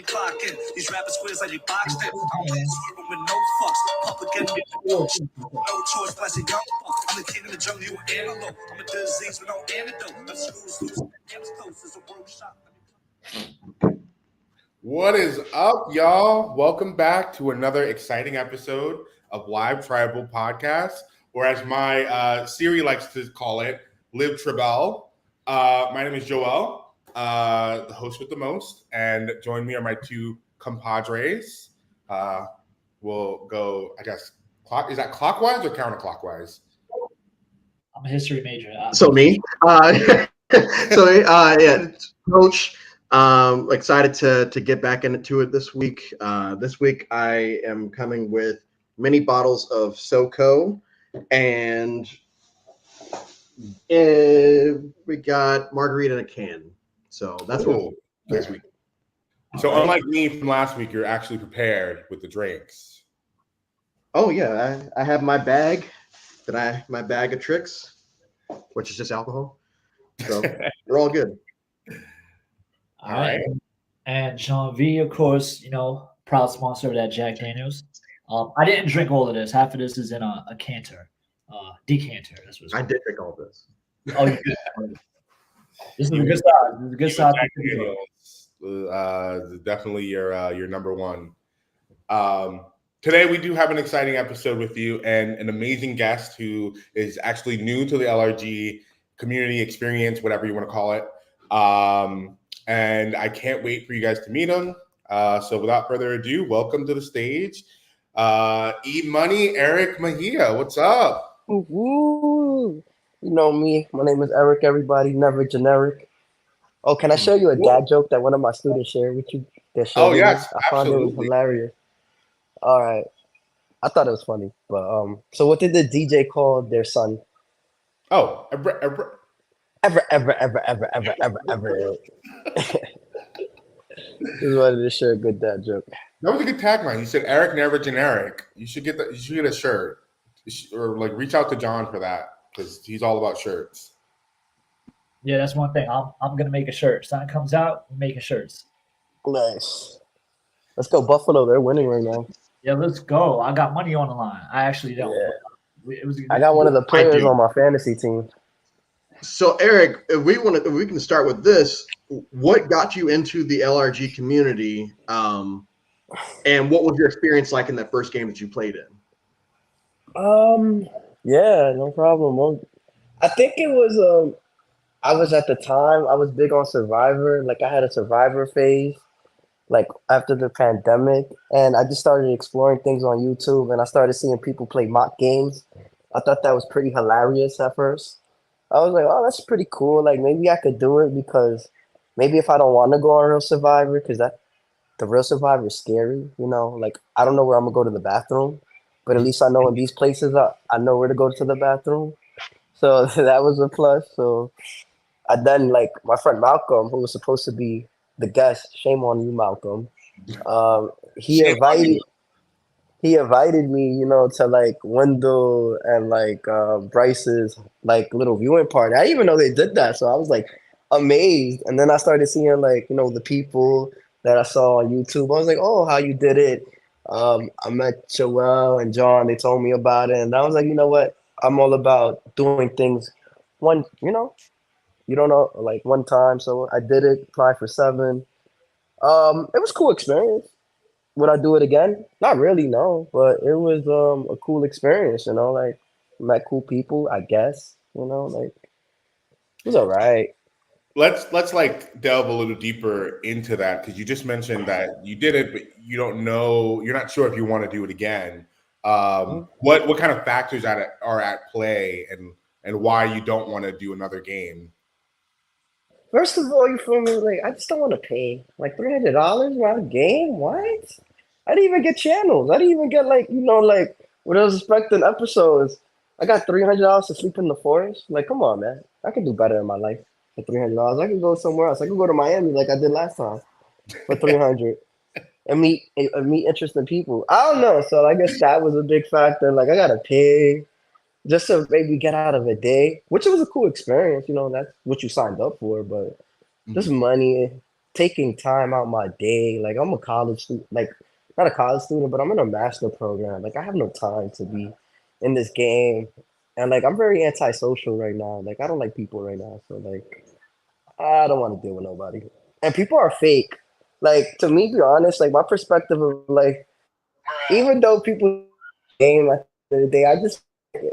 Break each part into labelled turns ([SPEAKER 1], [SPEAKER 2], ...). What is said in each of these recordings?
[SPEAKER 1] me clocking. These rappers squares like they boxed in. I'm swerving with no fucks. Public enemy, no choice, classic young fuck. I'm the king of the jungle, you an antelope. I'm a disease with no antidote. The school's loose, the game's close. It's a workshop.
[SPEAKER 2] What is up, y'all? Welcome back to another exciting episode of Live Tribal Podcast, or as my Siri likes to call it, Live Tribal. My name is Joel, the host with the most, and join me are my two compadres. We'll go, I guess, is that clockwise or counterclockwise?
[SPEAKER 3] I'm a history major.
[SPEAKER 4] So me. Yeah, Coach. Excited to get back into it this week. This week I am coming with many bottles of SoCo, and we got margarita in a can. So that's what this week.
[SPEAKER 2] So unlike me from last week, you're actually prepared with the drinks.
[SPEAKER 4] Oh yeah, I have my bag. My bag of tricks, which is just alcohol. So we're all good.
[SPEAKER 3] All right. And Jean V, of course, proud sponsor of that Jack Daniels. I didn't drink all of this. Half of this is in a canter, decanter.
[SPEAKER 4] I did drink all this.
[SPEAKER 3] Oh, you did. This is a good size. This is a good size.
[SPEAKER 2] Definitely your number one. Today we do have an exciting episode with you and an amazing guest who is actually new to the LRG community experience, whatever you want to call it. And I can't wait for you guys to meet him. So without further ado, welcome to the stage. Eat Money, Erick Mejia. What's up?
[SPEAKER 5] Woo-hoo. You know me. My name is Erick, everybody. Never generic. Oh, can I show you a dad joke that one of my students shared with you?
[SPEAKER 2] Oh, yes.
[SPEAKER 5] I found it was hilarious. All right. I thought it was funny. But so what did the DJ call their son?
[SPEAKER 2] Oh,
[SPEAKER 5] Ever. Just wanted to share a good dad joke.
[SPEAKER 2] That was a good tagline. You said Erick, never generic. You should get that. You should get a shirt, or like reach out to John for that because he's all about shirts.
[SPEAKER 3] Yeah, that's one thing. I'm gonna make a shirt. Sign comes out, we're making shirts.
[SPEAKER 5] Nice. Let's go Buffalo. They're winning right now.
[SPEAKER 3] Yeah, let's go. I got money on the line. I actually don't.
[SPEAKER 5] Yeah. I got one of the players on my fantasy team.
[SPEAKER 4] So Erick, if we can start with this. What got you into the LRG community, and what was your experience like in that first game that you played in?
[SPEAKER 5] Yeah, no problem. Well, I think it was I was at the time I was big on Survivor. Like I had a Survivor phase, like after the pandemic, and I just started exploring things on YouTube, and I started seeing people play mock games. I thought that was pretty hilarious at first. I was like, oh, that's pretty cool. Like maybe I could do it because maybe if I don't want to go on Real Survivor, because the Real Survivor is scary, like I don't know where I'm gonna go to the bathroom, but at least I know in these places I know where to go to the bathroom. So that was a plus. So I then like my friend Malcolm, who was supposed to be the guest, shame on you, Malcolm. He invited me, to like Wendell and like Bryce's like little viewing party. I didn't even know they did that, so I was like amazed. And then I started seeing like the people that I saw on YouTube. I was like, oh, how you did it? I met Joel and John. They told me about it, and I was like, you know what? I'm all about doing things one, you don't know, like one time. So I did it. Applied for 7. It was a cool experience. Would I do it again? Not really, no. But it was a cool experience, like met cool people, I guess. Like it was all right.
[SPEAKER 2] Let's like delve a little deeper into that because you just mentioned that you did it, but you don't know, you're not sure if you want to do it again. What kind of factors are at play and why you don't want to do another game?
[SPEAKER 5] First of all, you feel me? Like I just don't want to pay like $300 for a game. What? I didn't even get channels. I didn't even get like what I was expecting episodes. I got $300 to sleep in the forest. Like, come on, man. I could do better in my life for $300. I could go somewhere else. I could go to Miami like I did last time for $300 and meet interesting people. I don't know. So I guess that was a big factor. Like I gotta pay just to maybe get out of a day, which was a cool experience. That's what you signed up for. But just money, taking time out my day. Like I'm a college student, like not a college student, but I'm in a master program. Like I have no time to be in this game. And like I'm very antisocial right now. Like I don't like people right now. So like I don't want to deal with nobody. And people are fake. Like to me, be honest, like my perspective of like even though people game at the end of the day, I just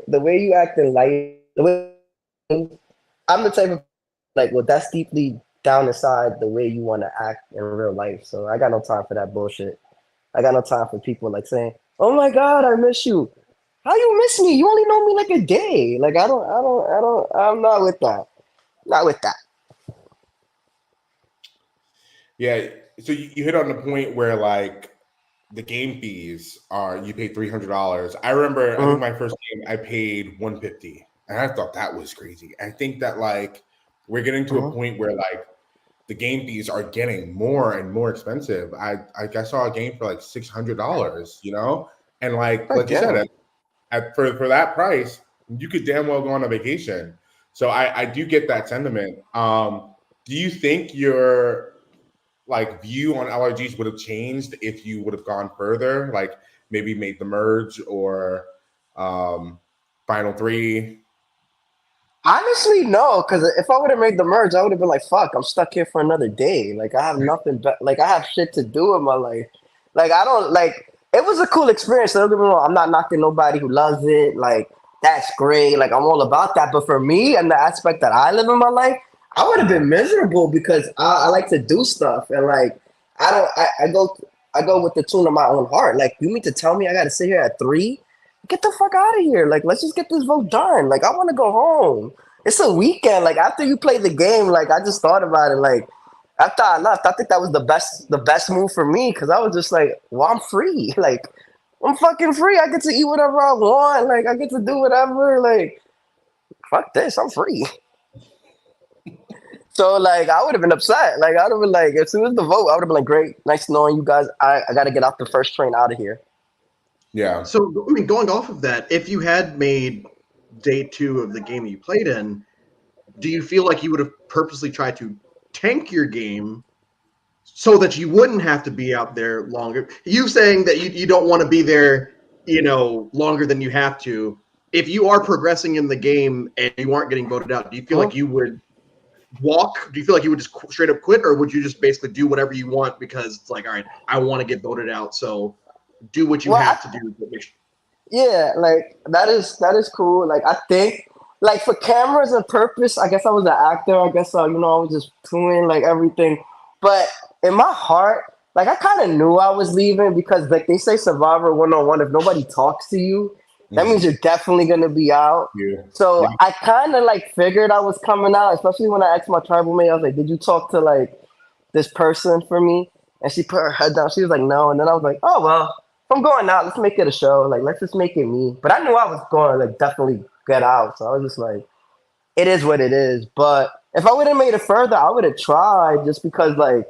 [SPEAKER 5] the way you act in life, the way I'm the type of like, well, that's deeply down inside the way you want to act in real life. So I got no time for that bullshit. I got no time for people like saying, "Oh my God, I miss you." How you miss me? You only know me like a day. Like I'm not with that. Not with that.
[SPEAKER 2] Yeah. So you hit on the point where like the game fees are you pay $300. I remember I think my first game I paid $150, and I thought that was crazy. I think that like we're getting to a point where like the game fees are getting more and more expensive. I saw a game for like $600, you know, and like you said, for that price, you could damn well go on a vacation. So I do get that sentiment. Do you think your like view on LRGs would have changed if you would have gone further, like maybe made the merge or final three?
[SPEAKER 5] Honestly, no, because if I would have made the merge, I would have been like, "Fuck, I'm stuck here for another day. Like, I have nothing, but like, I have shit to do in my life. Like, I don't like. It was a cool experience. Don't get me wrong. I'm not knocking nobody who loves it. Like, that's great. Like, I'm all about that. But for me and the aspect that I live in my life, I would have been miserable because I like to do stuff and like I don't. I go with the tune of my own heart. Like, you mean to tell me I got to sit here at 3? Get the fuck out of here. Like, let's just get this vote done. Like, I want to go home. It's a weekend. Like, after you play the game, like, I just thought about it. Like, after I left, I think that was the best move for me because I was just like, well, I'm free. Like, I'm fucking free. I get to eat whatever I want. Like, I get to do whatever. Like, fuck this. I'm free. So, like, I would have been upset. Like, I would have been like, as soon as the vote, I would have been like, great. Nice knowing you guys. I got to get off the first train out of here.
[SPEAKER 2] Yeah.
[SPEAKER 4] So, I mean, going off of that, if you had made day 2 of the game you played in, do you feel like you would have purposely tried to tank your game so that you wouldn't have to be out there longer? You saying that you don't want to be there, longer than you have to. If you are progressing in the game and you aren't getting voted out, do you feel like you would walk? Do you feel like you would just straight up quit, or would you just basically do whatever you want because it's like, all right, I want to get voted out, so do what you have to do.
[SPEAKER 5] Yeah, like that is cool. Like I think like for cameras and purpose, I guess I was an actor. I guess I was just doing like everything. But in my heart, like I kind of knew I was leaving because like they say Survivor 101, if nobody talks to you, that means you're definitely gonna be out.
[SPEAKER 2] Yeah.
[SPEAKER 5] So I kind of like figured I was coming out, especially when I asked my tribal mate, I was like, "Did you talk to like this person for me?" And she put her head down. She was like, "No." And then I was like, "Oh well, if I'm going out, let's make it a show. Like, let's just make it me." But I knew I was going to like definitely get out. So I was just like, it is what it is. But if I would have made it further, I would have tried just because like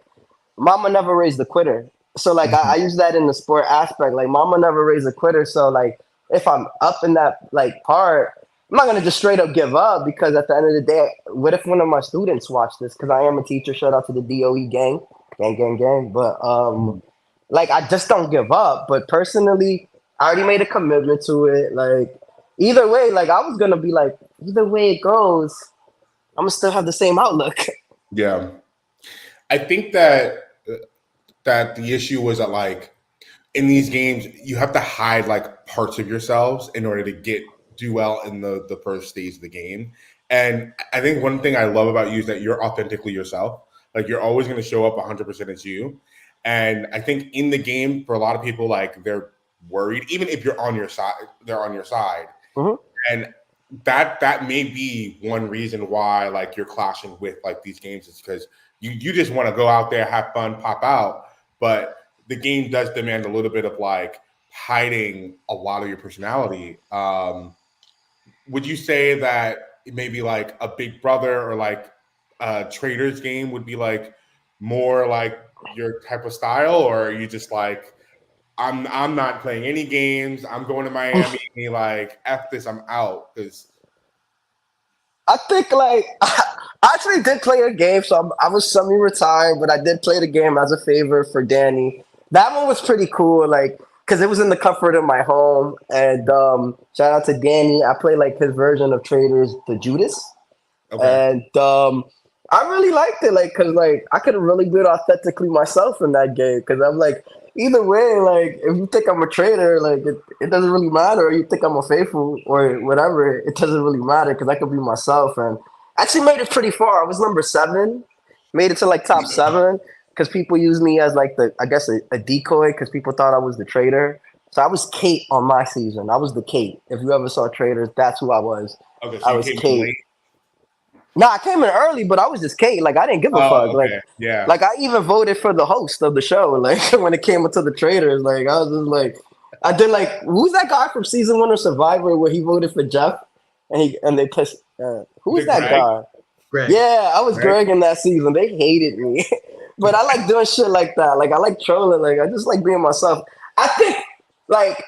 [SPEAKER 5] mama never raised a quitter. So like I use that in the sport aspect. Like mama never raised a quitter. So like if I'm up in that like part, I'm not gonna just straight up give up because at the end of the day, what if one of my students watch this? Because I am a teacher. Shout out to the DOE gang, gang. But like I just don't give up. But personally, I already made a commitment to it. Like either way, like I was gonna be like, either way it goes, I'm gonna still have the same outlook.
[SPEAKER 2] Yeah. I think that the issue was that like in these games you have to hide like parts of yourselves in order to do well in the first stage of the game. And I think one thing I love about you is that you're authentically yourself. Like you're always going to show up 100% as you. And I think in the game for a lot of people, like they're worried, even if you're on your side, they're on your side. And that may be one reason why like you're clashing with like these games is because you just want to go out there, have fun, pop out. But the game does demand a little bit of like hiding a lot of your personality. Would you say that maybe like a Big Brother or like a Traders game would be like more like your type of style, or are you just like I'm not playing any games, I'm going to Miami, like F this, I'm out? Because
[SPEAKER 5] I think like I actually did play a game, so I was semi-retired, but I did play the game as a favor for Danny. That one was pretty cool, like because it was in the comfort of my home. And shout out to Danny. I played like his version of Traders, the Judas,
[SPEAKER 2] Okay.
[SPEAKER 5] and I really liked it, like because like I could have really been authentically myself in that game. Because I'm like, either way, like if you think I'm a traitor, like it doesn't really matter. Or you think I'm a faithful or whatever, it doesn't really matter because I could be myself. And actually made it pretty far. I was number 7, made it to like top 7 because people use me as like I guess a decoy because people thought I was the traitor. So I was Kate on my season. I was the Kate. If you ever saw Traders, that's who I was.
[SPEAKER 2] Okay, so
[SPEAKER 5] I
[SPEAKER 2] you
[SPEAKER 5] was
[SPEAKER 2] came in
[SPEAKER 5] Kate.
[SPEAKER 2] late.
[SPEAKER 5] No, I came in early, but I was just Kate. Like I didn't give a
[SPEAKER 2] Oh,
[SPEAKER 5] fuck.
[SPEAKER 2] okay. Yeah.
[SPEAKER 5] Like I even voted for the host of the show. Like when it came into the Traders, like I was just like, I did like, who's that guy from season 1 of Survivor where he voted for Jeff and they pissed. Who's that
[SPEAKER 2] Greg?
[SPEAKER 5] guy?
[SPEAKER 4] Greg.
[SPEAKER 5] Yeah, I was
[SPEAKER 2] Greg?
[SPEAKER 5] Greg in that season. They hated me, but I like doing shit like that. Like I like trolling. Like I just like being myself. I think like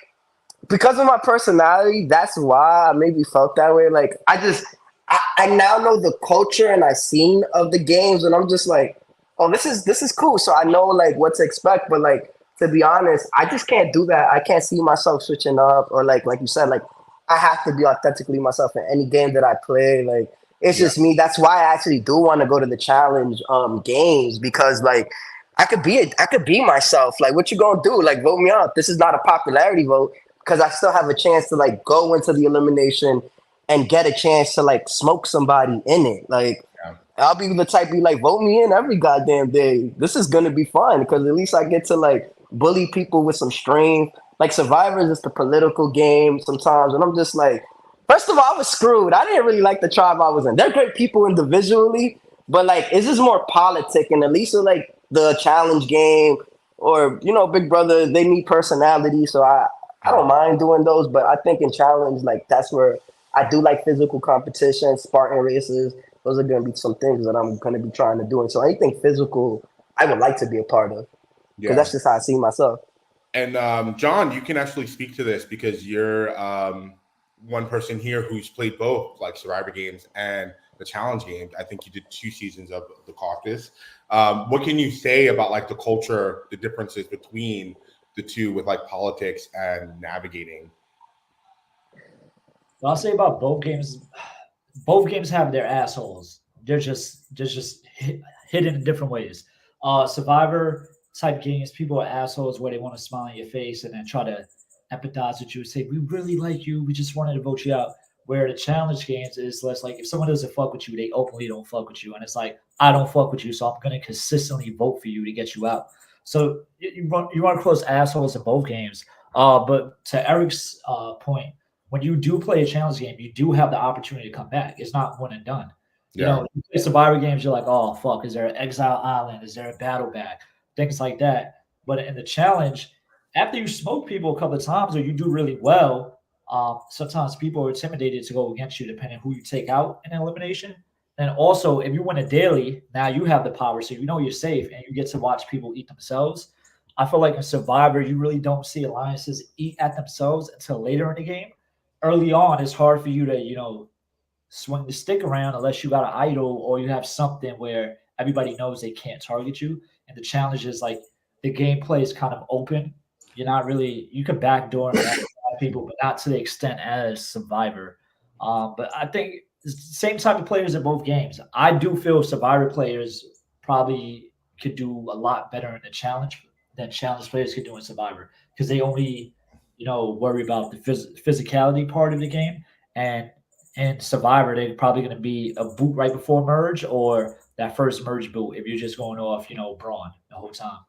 [SPEAKER 5] because of my personality, that's why I maybe felt that way. Like I now know the culture and I seen of the games, and I'm just like, oh, this is cool. So I know like what to expect. But like to be honest, I just can't do that. I can't see myself switching up or like you said, like I have to be authentically myself in any game that I play. Like it's just me. That's why I actually do want to go to the challenge games because like I could be myself. Like what you gonna do? Like vote me out. This is not a popularity vote because I still have a chance to like go into the elimination and get a chance to like smoke somebody in it. Like I'll be the type be like, vote me in every goddamn day. This is gonna be fun because at least I get to like bully people with some strength. Like Survivor is just a political game sometimes, and I'm just like, first of all, I was screwed. I didn't really like the tribe I was in. They're great people individually, but like it's just more politic, and at least with, like the challenge game or Big Brother, they need personality. So I don't mind doing those, but I think in challenge, like that's where I do like physical competition, Spartan races. Those are going to be some things that I'm going to be trying to do. And so anything physical, I would like to be a part of because that's just how I see myself.
[SPEAKER 2] And John, you can actually speak to this because you're one person here who's played both like Survivor games and the challenge games. I think you did 2 seasons of the caucus. What can you say about like the culture, the differences between the two with like politics and navigating?
[SPEAKER 3] What I'll say about both games have their assholes. They're just hidden in different ways. Survivor type games, people are assholes where they want to smile in your face and then try to empathize with you and say, we really like you, we just wanted to vote you out. Where the challenge games is less like if someone doesn't fuck with you, they openly don't fuck with you. And it's like, I don't fuck with you, so I'm going to consistently vote for you to get you out. So you run across assholes in both games. But to Erick's point, when you do play a challenge game, you do have the opportunity to come back. It's not one and done. You know, you play Survivor games, you're like, oh, fuck, is there an exile island? Is there a battle back? Things like that. But in the challenge, after you smoke people a couple of times or you do really well, sometimes people are intimidated to go against you depending on who you take out in elimination. And also, if you win a daily, now you have the power, so you know you're safe and you get to watch people eat themselves. I feel like in Survivor, you really don't see alliances eat at themselves until later in the game. Early on, it's hard for you to, swing the stick around unless you got an idol or you have something where everybody knows they can't target you. And the challenge is like the gameplay is kind of open. You're not really, you can backdoor and back people, but not to the extent as Survivor. But I think it's the same type of players in both games. I do feel Survivor players probably could do a lot better in the challenge than challenge players could do in Survivor because they only worry about the physicality part of the game. And in Survivor, they're probably going to be a boot right before merge or that first merge boot if you're just going off, brawn the whole time.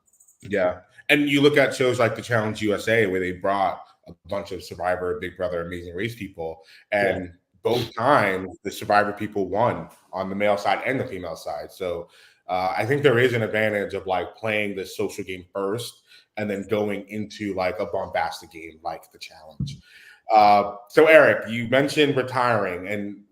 [SPEAKER 2] Yeah. And you look at shows like the Challenge USA where they brought a bunch of Survivor, Big Brother, Amazing Race people. And both times the Survivor people won on the male side and the female side. So I think there is an advantage of like playing the social game first and then going into like a bombastic game like the challenge. So Erick, you mentioned retiring, and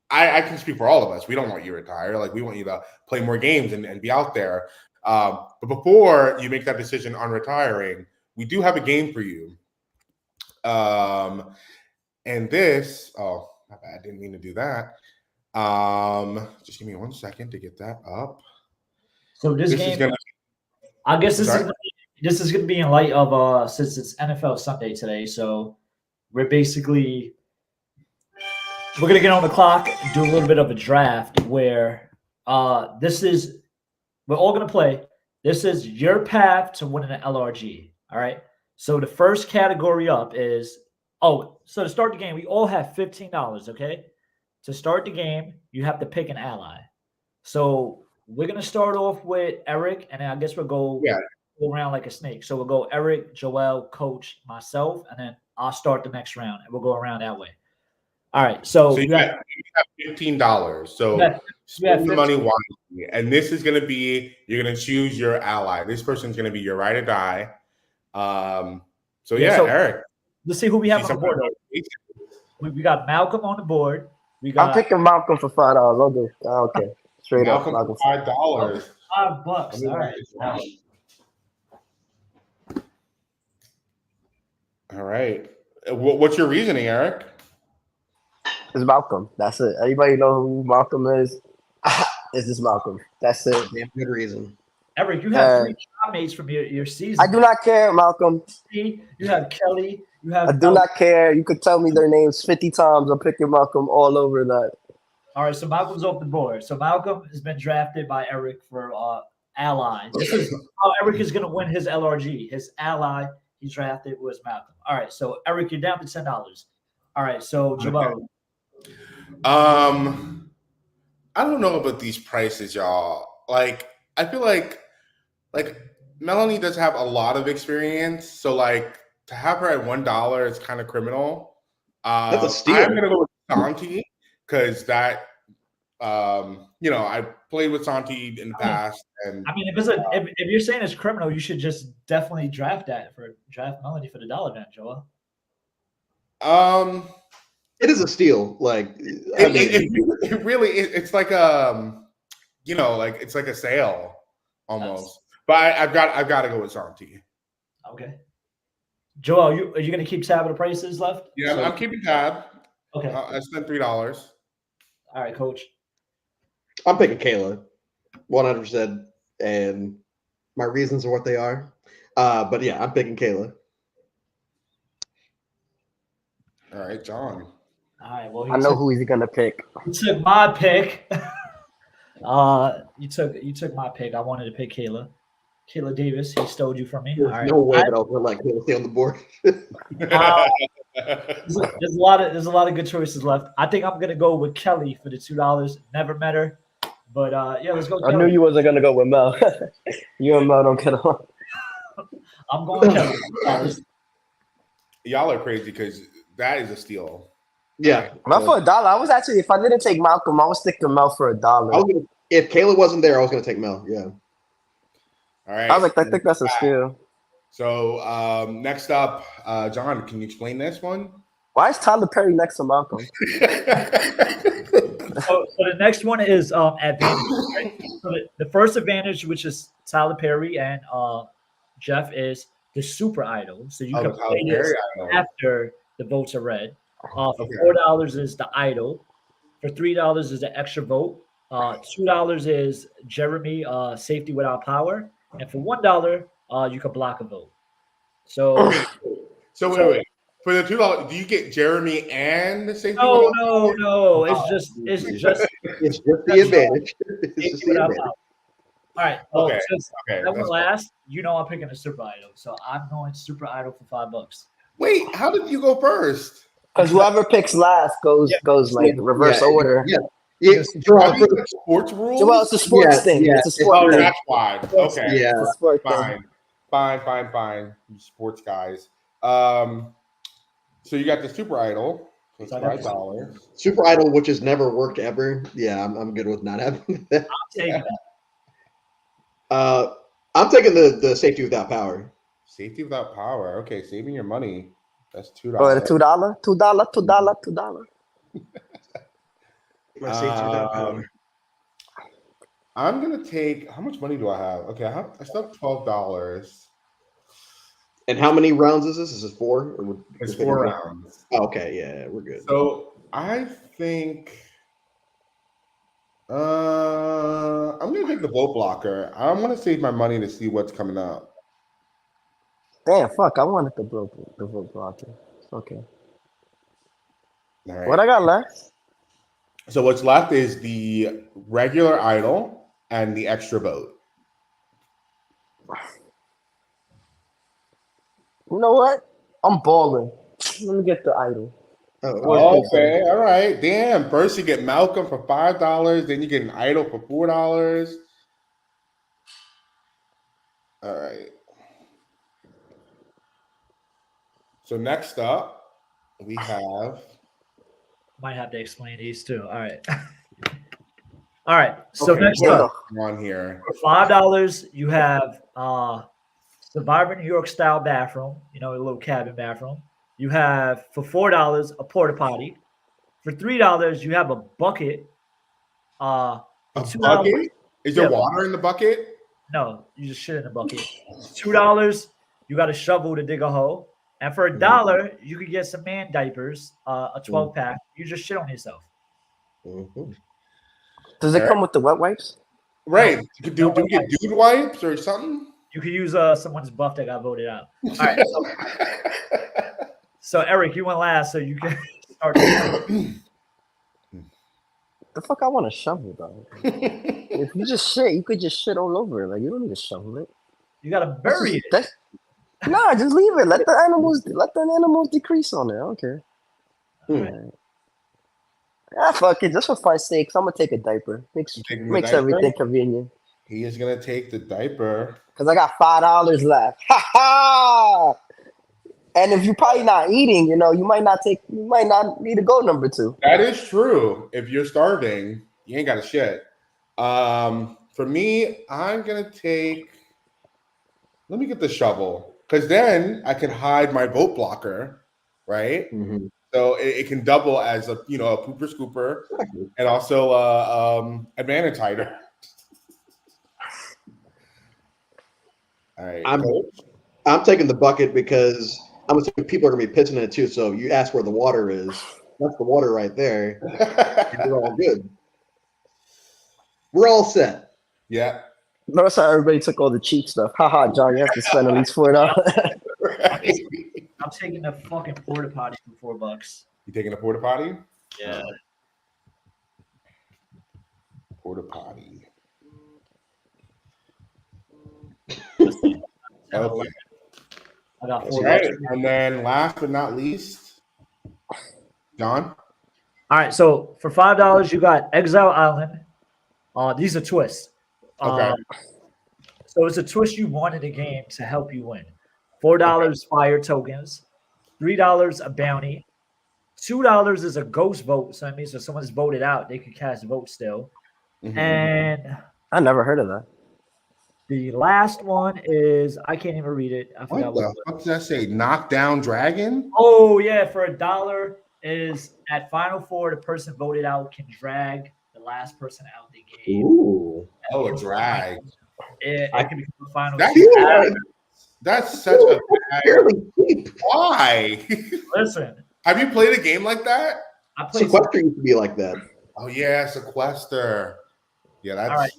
[SPEAKER 2] I can speak for all of us. We don't want you to retire. Like we want you to play more games and be out there. But before you make that decision on retiring, we do have a game for you. And this, oh, My bad. Didn't mean to do that. Just give me 1 second to get that up.
[SPEAKER 3] So this game,
[SPEAKER 2] is gonna.
[SPEAKER 3] I guess this
[SPEAKER 2] Sorry?
[SPEAKER 3] is gonna be in light of since it's NFL Sunday today. So we're basically we're gonna get on the clock and do a little bit of a draft where we're all gonna play. This is your path to winning an LRG. All right. So the first category up is so to start the game, we all have $15. Okay. To start the game, you have to pick an ally. So we're gonna start off with Eric, and then I guess we'll go around like a snake. So we'll go Eric, Joel, Coach, myself, and then I'll start the next round, and we'll go around that way. All right. So
[SPEAKER 2] you have $15. So spend the money wisely. And this is going to be, you're going to choose your ally. This person's going to be your ride or die. So Eric.
[SPEAKER 3] Let's see who we have on the board. We got Malcolm on the board.
[SPEAKER 5] I'm picking Malcolm for $5. I'll do. Okay. Straight
[SPEAKER 2] Malcolm
[SPEAKER 5] up.
[SPEAKER 2] Malcolm $5.
[SPEAKER 3] $5. All right.
[SPEAKER 2] All right. What's your reasoning, Eric?
[SPEAKER 5] It's Malcolm. That's it. Everybody know who Malcolm is. It's just Malcolm. That's it.
[SPEAKER 4] Damn good reason.
[SPEAKER 3] Eric, you have 3 teammates from your season.
[SPEAKER 5] I do not care, Malcolm.
[SPEAKER 3] You have Kelly.
[SPEAKER 5] I do not care. You could tell me their names 50 times. I'm picking Malcolm all over that.
[SPEAKER 3] All right, so Malcolm's off the board. So Malcolm has been drafted by Eric for ally. This is how Eric is going to win his LRG. His ally he drafted was Malcolm. All right, so Eric, you're down to $10. All right, so Jamal.
[SPEAKER 2] I don't know about these prices, y'all. Like, I feel like Melanie does have a lot of experience, so like to have her at $1 is kind of criminal.
[SPEAKER 4] That's a steal.
[SPEAKER 2] I'm gonna go with Santi because that I played with Santi in the past. And
[SPEAKER 3] I mean, if you're saying it's criminal, you should just definitely draft Melanie for the dollar then, Joel.
[SPEAKER 4] It is a steal. Like
[SPEAKER 2] it really it's like it's like a sale almost. But I've got to go with Santi.
[SPEAKER 3] Okay. Joel, are you going to keep tab of the prices left?
[SPEAKER 2] Yeah, I'm keeping tab.
[SPEAKER 3] Okay.
[SPEAKER 2] I spent $3.
[SPEAKER 3] All right, Coach.
[SPEAKER 4] I'm picking Kayla, 100%, and my reasons are what they are. But yeah, I'm picking Kayla.
[SPEAKER 2] All right, John.
[SPEAKER 3] All right. Well,
[SPEAKER 5] I know who he's gonna pick.
[SPEAKER 3] You took my pick. You took my pick. I wanted to pick Kayla. Kayla Davis. He stole you from me.
[SPEAKER 4] There's
[SPEAKER 3] all right.
[SPEAKER 4] no way that I'll let Kayla stay on the board.
[SPEAKER 3] There's a lot of good choices left. I think I'm gonna go with Kelly for the $2. Never met her, but let's go.
[SPEAKER 5] I knew you wasn't gonna go with Mel. You and Mel don't get along.
[SPEAKER 3] I'm going Kelly.
[SPEAKER 2] Y'all are crazy because that is a steal.
[SPEAKER 4] Yeah,
[SPEAKER 5] Mel for $1. I was actually, if I didn't take Malcolm, I would stick to Mel for $1.
[SPEAKER 4] If Kayla wasn't there, I was gonna take Mel. Yeah.
[SPEAKER 2] All right.
[SPEAKER 5] I was like, I think that's a steal.
[SPEAKER 2] So next up, John, can you explain this one?
[SPEAKER 5] Why is Tyler Perry next to Malcolm?
[SPEAKER 3] So the next one is advantage. Right? So the first advantage, which is Tyler Perry and Jeff, is the super idol. So you can play this after the votes are read. For $4 is the idol. For $3 is the extra vote. $2 is Jeremy safety without power, and for $1 you can block a vote. So
[SPEAKER 2] wait. For the $2, do you get Jeremy and the safety?
[SPEAKER 3] No. It's just
[SPEAKER 4] the advantage.
[SPEAKER 3] All right. Well, that one last. I'm picking a super idol, so I'm going super idol for $5.
[SPEAKER 2] Wait, how did you go first?
[SPEAKER 5] Because whoever picks last goes like reverse order.
[SPEAKER 4] Yeah.
[SPEAKER 2] Sports rules?
[SPEAKER 5] Well, it's a sports thing.
[SPEAKER 4] Yeah.
[SPEAKER 5] It's a sport thing.
[SPEAKER 2] That's why. Okay.
[SPEAKER 4] Yeah.
[SPEAKER 5] It's a sport
[SPEAKER 2] Fine.
[SPEAKER 5] thing.
[SPEAKER 2] Fine. You sports guys. So you got the super idol. So it's $5.
[SPEAKER 4] Super idol, which has never worked ever. Yeah, I'm good with not having that.
[SPEAKER 3] I'm taking that.
[SPEAKER 4] I'm taking the safety without power.
[SPEAKER 2] Safety without power. Okay, saving your money. That's $2.
[SPEAKER 5] Oh, the $2.
[SPEAKER 4] My safety without power.
[SPEAKER 2] I'm gonna take. How much money do I have? Okay, I still have $12.
[SPEAKER 4] And how many rounds is this? Is this 4?
[SPEAKER 2] It's 4 rounds.
[SPEAKER 4] Oh, okay, yeah, we're good.
[SPEAKER 2] So I think I'm gonna take the vote blocker. I'm gonna save my money to see what's coming up.
[SPEAKER 5] Damn, fuck! I wanted the vote blocker. Okay.
[SPEAKER 2] All right.
[SPEAKER 5] What I got left?
[SPEAKER 2] So what's left is the regular idol and the extra vote.
[SPEAKER 5] You know what? I'm balling. Let me get the idol.
[SPEAKER 4] Oh,
[SPEAKER 2] Okay, all right. Damn. First you get Malcolm for $5, then you get an idol for $4. All right. So next up, we have.
[SPEAKER 3] Might have to explain these too. All right. All right. So
[SPEAKER 2] Okay,
[SPEAKER 3] next
[SPEAKER 5] what
[SPEAKER 3] up,
[SPEAKER 2] on here.
[SPEAKER 3] for $5, you have Survivor New York style bathroom. You know, a little cabin bathroom. You have for $4 a porta potty. For $3, you have a bucket.
[SPEAKER 2] A
[SPEAKER 3] $2.
[SPEAKER 2] bucket? Is there
[SPEAKER 3] Yeah.
[SPEAKER 2] water in the bucket?
[SPEAKER 3] No, you just shit in the bucket. $2, you got a shovel to dig a hole. And for $1, you could get some man diapers, a 12-pack. You just shit on yourself.
[SPEAKER 4] Mhm.
[SPEAKER 5] Does it come with the wet wipes?
[SPEAKER 2] Right. Do we get dude wipes or something?
[SPEAKER 3] You could use someone's buff that got voted out. All right. So Eric, you went last, so you can start.
[SPEAKER 5] The fuck I want a shovel though. If you just shit, you could just shit all over it. Like you don't need to shovel it.
[SPEAKER 3] You gotta bury it.
[SPEAKER 5] Nah, just leave it. Let the animals decrease on it. I don't care. Right. Ah, fuck it. Just for fun's sake, I'm gonna take a diaper. Makes
[SPEAKER 2] diaper?
[SPEAKER 5] everything convenient.
[SPEAKER 2] He is gonna take the diaper.
[SPEAKER 5] Cause I got $5 left. Ha ha! And if you're probably not eating, you might not need to go number 2.
[SPEAKER 2] That is true. If you're starving, you ain't got a shit. For me, I'm gonna take. Let me get the shovel, because then I can hide my vote blocker, right?
[SPEAKER 4] Mm-hmm.
[SPEAKER 2] So it can double as a pooper scooper and also advantage hider. All right,
[SPEAKER 4] I'm taking the bucket because I'm assuming people are gonna be pissing in it too. So you ask where the water is. That's the water right there. We're all good. We're all set.
[SPEAKER 2] Yeah.
[SPEAKER 5] Notice how everybody took all the cheap stuff. Haha, John, you have to spend at least $4.
[SPEAKER 2] Right.
[SPEAKER 3] I'm taking the fucking porta potty for $4.
[SPEAKER 2] You taking a porta potty?
[SPEAKER 3] Yeah.
[SPEAKER 2] Porta potty.
[SPEAKER 3] Okay.
[SPEAKER 2] I got $4. Right. And then last but not least, John.
[SPEAKER 3] All right. So for $5, you got Exile Island. These are twists.
[SPEAKER 2] Okay.
[SPEAKER 3] So it's a twist you want in the game to help you win. $4 fire tokens. $3 a bounty. $2 is a ghost vote. So that means if someone's voted out, they can cast vote still. Mm-hmm. And
[SPEAKER 5] I never heard of that.
[SPEAKER 3] The last one is I can't even read it. I forgot
[SPEAKER 2] what the fuck does that say? Knockdown Dragon?
[SPEAKER 3] Oh yeah, for $1 is at Final Four, the person voted out can drag the last person out of the game.
[SPEAKER 4] Ooh.
[SPEAKER 2] Oh, a drag.
[SPEAKER 3] It can become a final.
[SPEAKER 2] That's such a bad. Why?
[SPEAKER 3] Listen.
[SPEAKER 2] Have you played a game like that?
[SPEAKER 3] I played
[SPEAKER 4] Sequester used to be like that.
[SPEAKER 2] Oh yeah, Sequester. Yeah, that's
[SPEAKER 3] all right.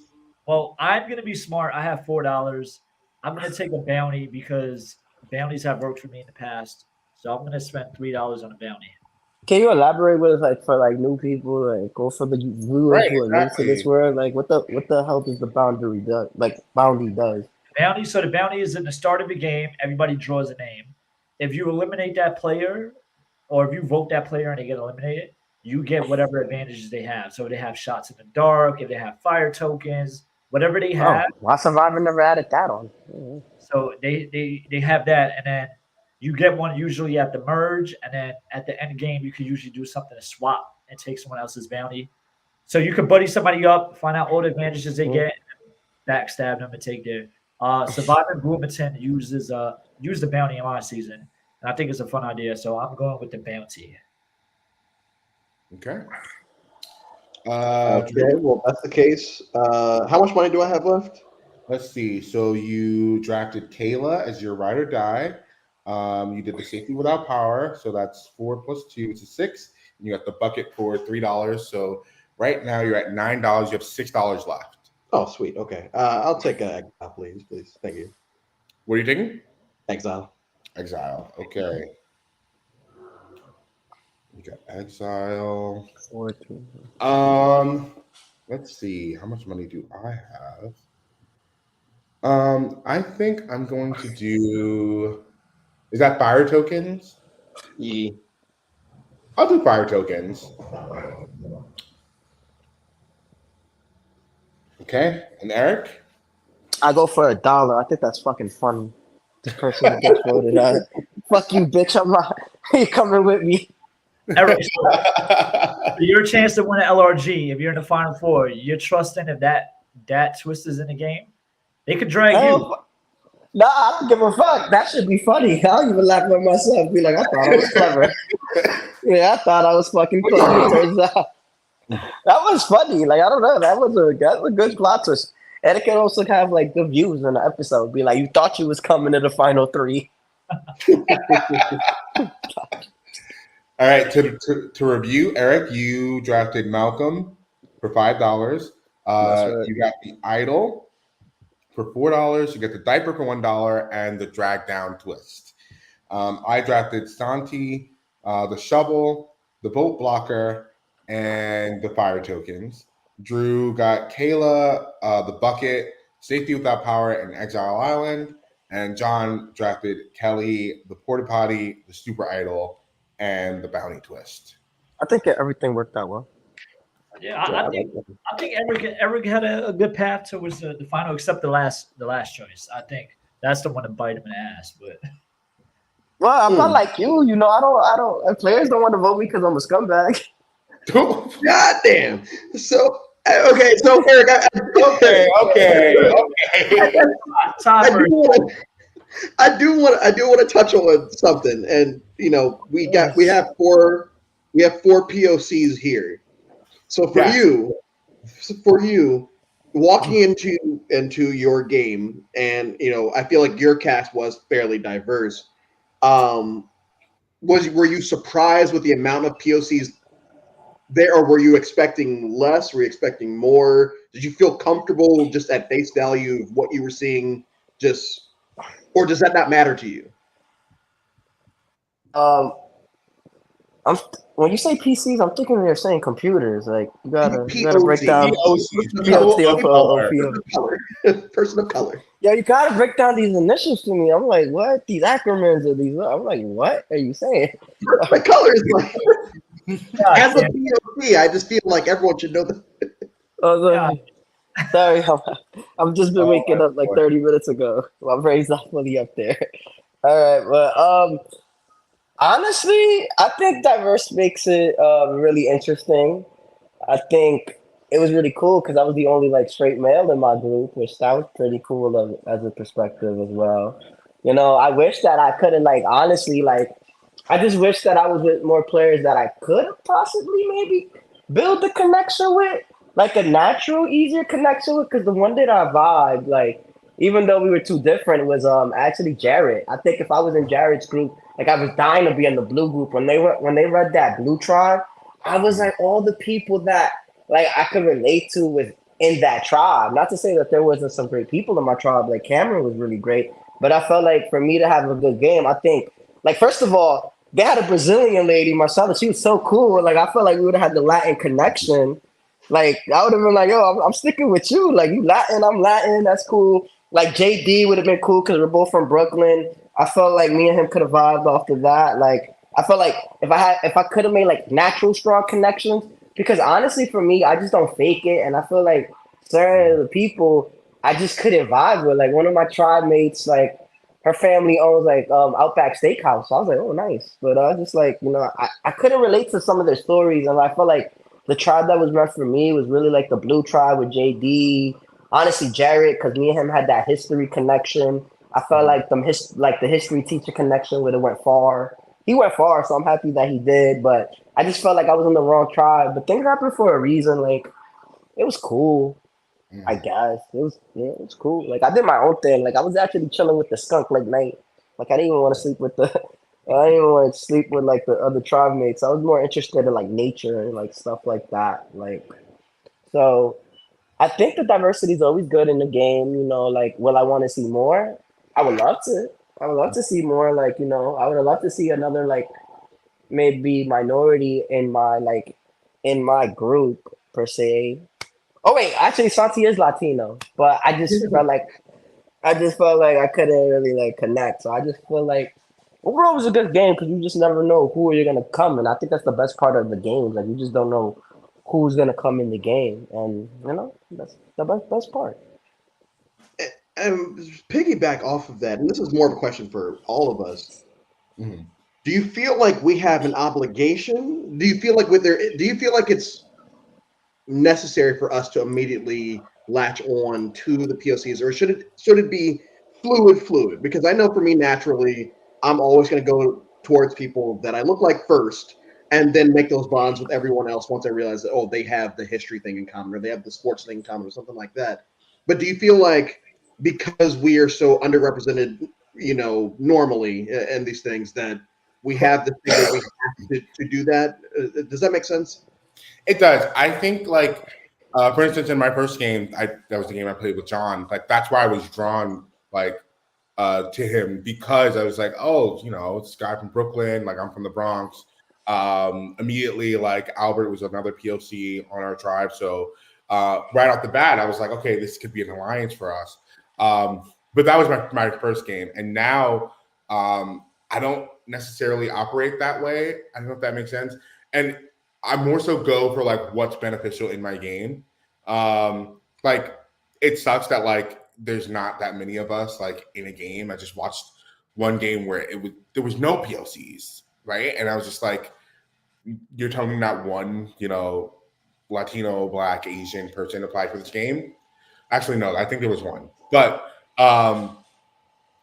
[SPEAKER 3] Well, I'm gonna be smart. I have $4. I'm gonna take a bounty because bounties have worked for me in the past. So I'm gonna spend $3 on a bounty.
[SPEAKER 5] Can you elaborate with for new people, like go for the viewers who are new to this world? Like what the hell does the bounty does? Bounty.
[SPEAKER 3] So the bounty is in the start of the game. Everybody draws a name. If you eliminate that player, or if you vote that player and they get eliminated, you get whatever advantages they have. So if they have shots in the dark, if they have fire tokens, whatever they have.
[SPEAKER 5] Why Survivor never added that on? Mm-hmm.
[SPEAKER 3] So they have that, and then you get one usually at the merge, and then at the end game you could usually do something to swap and take someone else's bounty. So you could buddy somebody up, find out all the advantages they get, backstab them and take their. Survivor Bloomington use the bounty in my season, and I think it's a fun idea. So I'm going with the bounty.
[SPEAKER 2] Okay.
[SPEAKER 4] Okay, well, that's the case. How much money do I have left?
[SPEAKER 2] Let's see. So you drafted Kayla as your ride or die. You did the safety without power, so that's 4 + 2, which is 6. You got the bucket for $3. So right now you're at $9. You have $6 left.
[SPEAKER 4] Oh, sweet. Okay. I'll take Exile, please. Thank you.
[SPEAKER 2] What are you taking?
[SPEAKER 4] Exile.
[SPEAKER 2] Exile. Okay. You got Exile.
[SPEAKER 5] 4-2.
[SPEAKER 2] Let's see. How much money do I have? I think I'm going to do. Is that fire tokens?
[SPEAKER 4] Yeah.
[SPEAKER 2] I'll do fire tokens. Okay. And Eric?
[SPEAKER 5] I go for $1. I think that's fucking funny. The person who gets voted out. Fuck you, bitch. I'm not. You coming with me?
[SPEAKER 3] Erick, so your chance to win an LRG, if you're in the Final Four, you're trusting if that twist is in the game, they could drag you.
[SPEAKER 5] Nah, I don't give a fuck. That should be funny. I'll even laugh at myself. Be like, I thought I was clever. Yeah, I thought I was fucking clever. Turns out that was funny. Like, I don't know. That's a good plot twist. And it can also have like good views in the episode. Be like, you thought you was coming to the final three.
[SPEAKER 2] All right. To review, Eric, you drafted Malcolm for $5.
[SPEAKER 5] Right.
[SPEAKER 2] You got the Idol for $4. You get the diaper for $1 and the drag down twist. I drafted Santi, the shovel, the boat blocker, and the fire tokens. Drew got Kayla, the bucket, safety without power, and Exile Island. And John drafted Kelly, the porta potty, the super idol, and the bounty twist.
[SPEAKER 5] I think everything worked out well.
[SPEAKER 3] Yeah, I think Erick had a good path towards the final, except the last choice. I think that's the one to bite him in the ass. But
[SPEAKER 5] well, I'm not like you. You know, I don't. Players don't want to vote me because I'm a scumbag.
[SPEAKER 4] God damn. So okay, so Erick, okay. I do want to touch on something, and you know, we have four POCs here. So for you, walking into your game, and you know, I feel like your cast was fairly diverse. Were you surprised with the amount of POCs there, or were you expecting less? Were you expecting more? Did you feel comfortable just at face value of what you were seeing? Or does that not matter to you?
[SPEAKER 5] When you say PCs, I'm thinking you're saying computers. Like you gotta break down
[SPEAKER 4] person of color.
[SPEAKER 5] Yeah, you gotta break down these initials to me. I'm like, what? These acronyms are these? I'm like, what are you saying?
[SPEAKER 4] My color is like. As a POC, I just feel like everyone should know that.
[SPEAKER 5] Sorry, I've just been waking up like 30 minutes ago. My brain's not fully up there. All right, but honestly, I think diverse makes it really interesting. I think it was really cool because I was the only like straight male in my group, which that was pretty cool as a perspective as well. You know, I wish that I could have like honestly like. I just wish that I was with more players that I could possibly maybe build the connection with, like a natural, easier connection with. Because the one that I vibed, like, even though we were too different, was actually Jared. I think if I was in Jared's group, like I was dying to be in the blue group. When they read that blue tribe, I was like all the people that like I could relate to within that tribe. Not to say that there wasn't some great people in my tribe. Like Cameron was really great, but I felt like for me to have a good game, I think. Like, first of all, they had a Brazilian lady, Marcela. She was so cool. Like, I felt like we would have had the Latin connection. Like, I would have been like, yo, I'm sticking with you. Like, you Latin, I'm Latin. That's cool. Like, JD would have been cool because we're both from Brooklyn. I felt like me and him could have vibed off of that. Like, I felt like if I could have made, like, natural strong connections, because honestly, for me, I just don't fake it. And I feel like certain of the people I just couldn't vibe with. Like, one of my tribe mates, like, her family owns like Outback Steakhouse. So I was like, oh, nice. But I just like, you know, I couldn't relate to some of their stories. And I felt like the tribe that was meant for me was really like the blue tribe with JD. Honestly, Jared, because me and him had that history connection. I felt like the history teacher connection would have went far. He went far, so I'm happy that he did. But I just felt like I was in the wrong tribe. But things happened for a reason. Like, it was cool. I guess it was cool. Like I did my own thing. Like I was actually chilling with the skunk like night. Like I didn't even want to sleep with the I didn't want to sleep with like the other tribe mates. I was more interested in like nature and like stuff like that. Like so, I think the diversity is always good in the game. You know, like will I want to see more? I would love to. I would love to see more. Like I would love to see another like maybe minority in my group per se. Oh wait, actually Santi is Latino, but I just felt like I couldn't really like connect. So I just feel like overall it was a good game because you just never know who you're gonna come, and I think that's the best part of the game. Like you just don't know who's gonna come in the game, and that's the best part.
[SPEAKER 4] And piggyback off of that, and this is more of a question for all of us.
[SPEAKER 2] Mhm.
[SPEAKER 4] Do you feel like we have an obligation? Do you feel like it's necessary for us to immediately latch on to the POCs, or should it be fluid? Because I know for me naturally, I'm always going to go towards people that I look like first, and then make those bonds with everyone else once I realize that they have the history thing in common, or they have the sports thing in common, or something like that. But do you feel like because we are so underrepresented, normally in these things, that we have this thing that we have to do that? Does that make sense?
[SPEAKER 2] It does. I think, like, for instance, in my first game, that was the game I played with John. Like, that's why I was drawn, like, to him, because I was like, oh, it's a guy from Brooklyn. Like, I'm from the Bronx. Immediately, like, Albert was another POC on our tribe. So right off the bat, I was like, okay, this could be an alliance for us. But that was my first game. And now I don't necessarily operate that way. I don't know if that makes sense. And I more so go for like what's beneficial in my game. Like it sucks that like there's not that many of us like in a game. I just watched one game where there was no PLCs, right? And I was just like, you're telling me not one, Latino, Black, Asian person applied for this game? Actually, no, I think there was one. But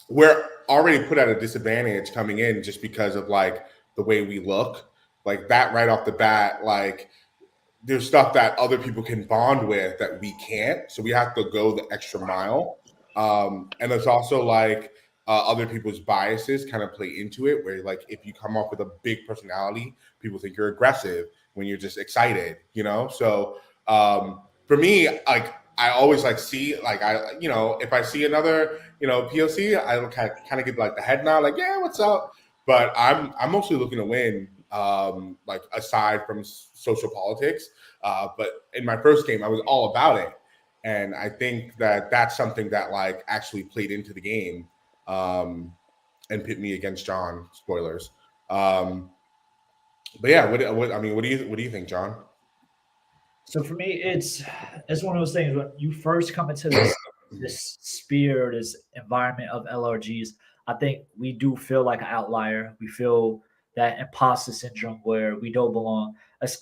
[SPEAKER 2] we're already put at a disadvantage coming in just because of like the way we look. Like that right off the bat, like there's stuff that other people can bond with that we can't. So we have to go the extra mile. And there's also like other people's biases kind of play into it, where like if you come off with a big personality, people think you're aggressive when you're just excited, So for me, like I always like see like if I see another POC, I kind of give like the head nod, like yeah, what's up? But I'm mostly looking to win, like aside from social politics. But in my first game, I was all about it, and I think that that's something that like actually played into the game, and pit me against John. Spoilers. But yeah, what do you think, John?
[SPEAKER 3] So for me, it's one of those things when you first come into this sphere, this environment of LRGs. I think we do feel like an outlier. We feel that imposter syndrome where we don't belong.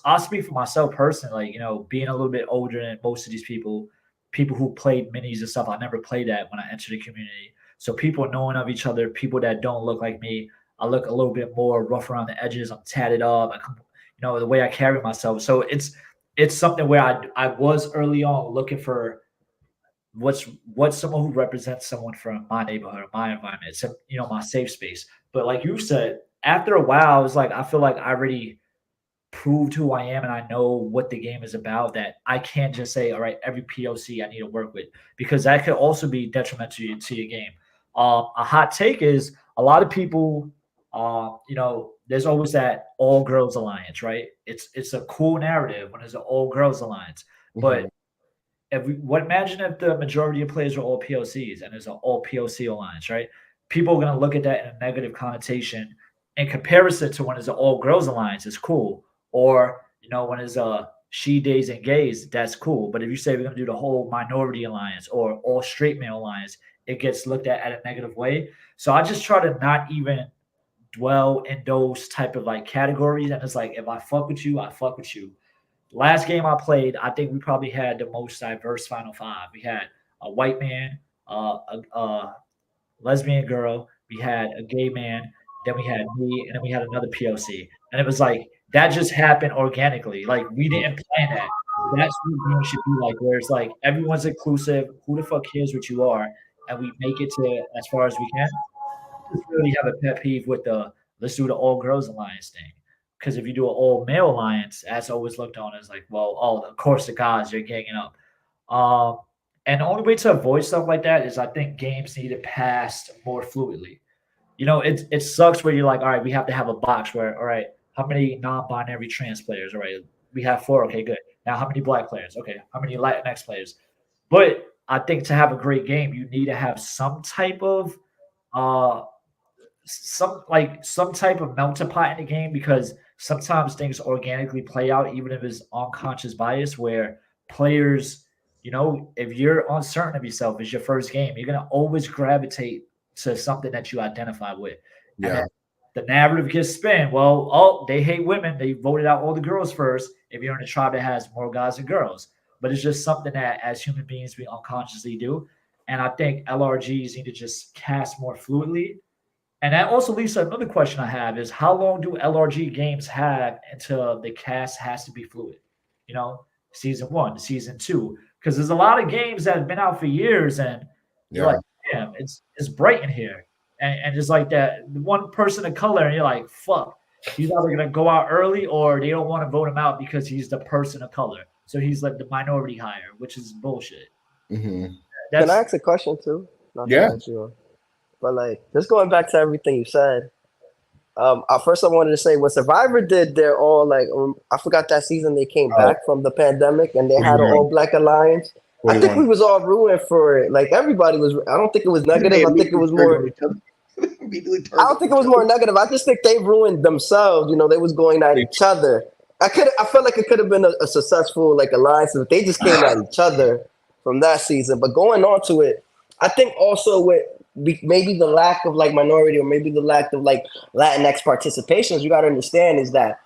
[SPEAKER 3] I'll speak for myself personally, like, being a little bit older than most of these people who played minis and stuff. I never played that when I entered the community. So people knowing of each other, people that don't look like me, I look a little bit more rough around the edges. I'm tatted up. The way I carry myself. So it's something where I was early on looking for what's someone who represents someone from my neighborhood or my environment, so my safe space. But like you said, after a while, I was like, I feel like I already proved who I am and I know what the game is about. That I can't just say, all right, every POC I need to work with, because that could also be detrimental to your game. A hot take is a lot of people, there's always that all girls alliance, right? It's a cool narrative when it's an all girls alliance, but imagine if the majority of players are all POCs and there's an all POC alliance, right? People are going to look at that in a negative connotation in comparison to when it's an all girls alliance, it's cool. Or, when it's a she, days, and gays, that's cool. But if you say we're going to do the whole minority alliance or all straight male alliance, it gets looked at a negative way. So I just try to not even dwell in those type of like categories. And it's like, if I fuck with you, I fuck with you. Last game I played, I think we probably had the most diverse Final Five. We had a white man, a lesbian girl, we had a gay man, then we had me, and then we had another POC. And it was like that just happened organically. Like we didn't plan that. That's what games should be like, where it's like everyone's inclusive. Who the fuck cares what you are? And we make it to as far as we can. I just really have a pet peeve with the let's do the all girls alliance thing. Because if you do an all male alliance, that's always looked on as like, well, oh, of course the guys you're ganging up. And the only way to avoid stuff like that is I think games need to pass more fluidly. It sucks where you're like, all right, we have to have a box where, all right, how many non-binary trans players? All right, we have 4. Okay, good. Now how many black players? Okay, how many Latinx players? But I think to have a great game, you need to have some type of uh some type of melting pot in the game, because sometimes things organically play out even if it's unconscious bias where players, if you're uncertain of yourself, it's your first game, you're going to always gravitate to something that you identify with. And
[SPEAKER 2] Yeah.
[SPEAKER 3] then the narrative gets spin. Well, oh, they hate women, they voted out all the girls first if you're in a tribe that has more guys than girls. But it's just something that as human beings we unconsciously do. And I think LRGs need to just cast more fluidly. And that also leads to another question I have is how long do LRG games have until the cast has to be fluid? Season 1, season 2. Because there's a lot of games that have been out for years and you're like, damn, it's bright in here. And it's like that one person of color, and you're like, fuck, he's either gonna go out early or they don't want to vote him out because he's the person of color. So he's like the minority hire, which is bullshit.
[SPEAKER 2] Mm-hmm.
[SPEAKER 5] Can I ask a question too?
[SPEAKER 2] Yeah.
[SPEAKER 5] But like, just going back to everything you said, first I wanted to say when Survivor did their all like, I forgot that season they came back from the pandemic and they had an all black alliance. 41. I think we was all rooting for it. Like everybody was. I don't think it was negative. I think it was more. I don't think it was more negative. I just think they ruined themselves. They was going at each other. I felt like it could have been a successful like alliance if they just came at each other from that season. But going on to it, I think also with maybe the lack of like minority or maybe the lack of like Latinx participations, you got to understand is that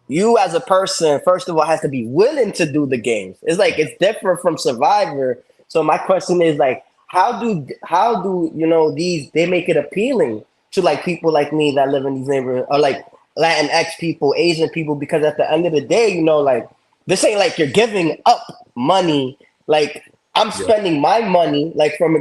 [SPEAKER 5] you as a person, first of all, has to be willing to do the games. It's like it's different from Survivor. So my question is like, how do they make it appealing to like people like me that live in these neighborhoods or like Latinx people, Asian people? Because at the end of the day, like this ain't like you're giving up money. Like I'm spending my money. Like from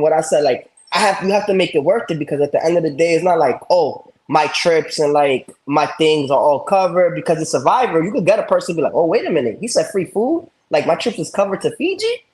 [SPEAKER 5] what I said, like you have to make it worth it because at the end of the day, it's not like, oh, my trips and like my things are all covered because it's Survivor. You could get a person be like, oh, wait a minute. He said free food. Like my trip is covered to Fiji.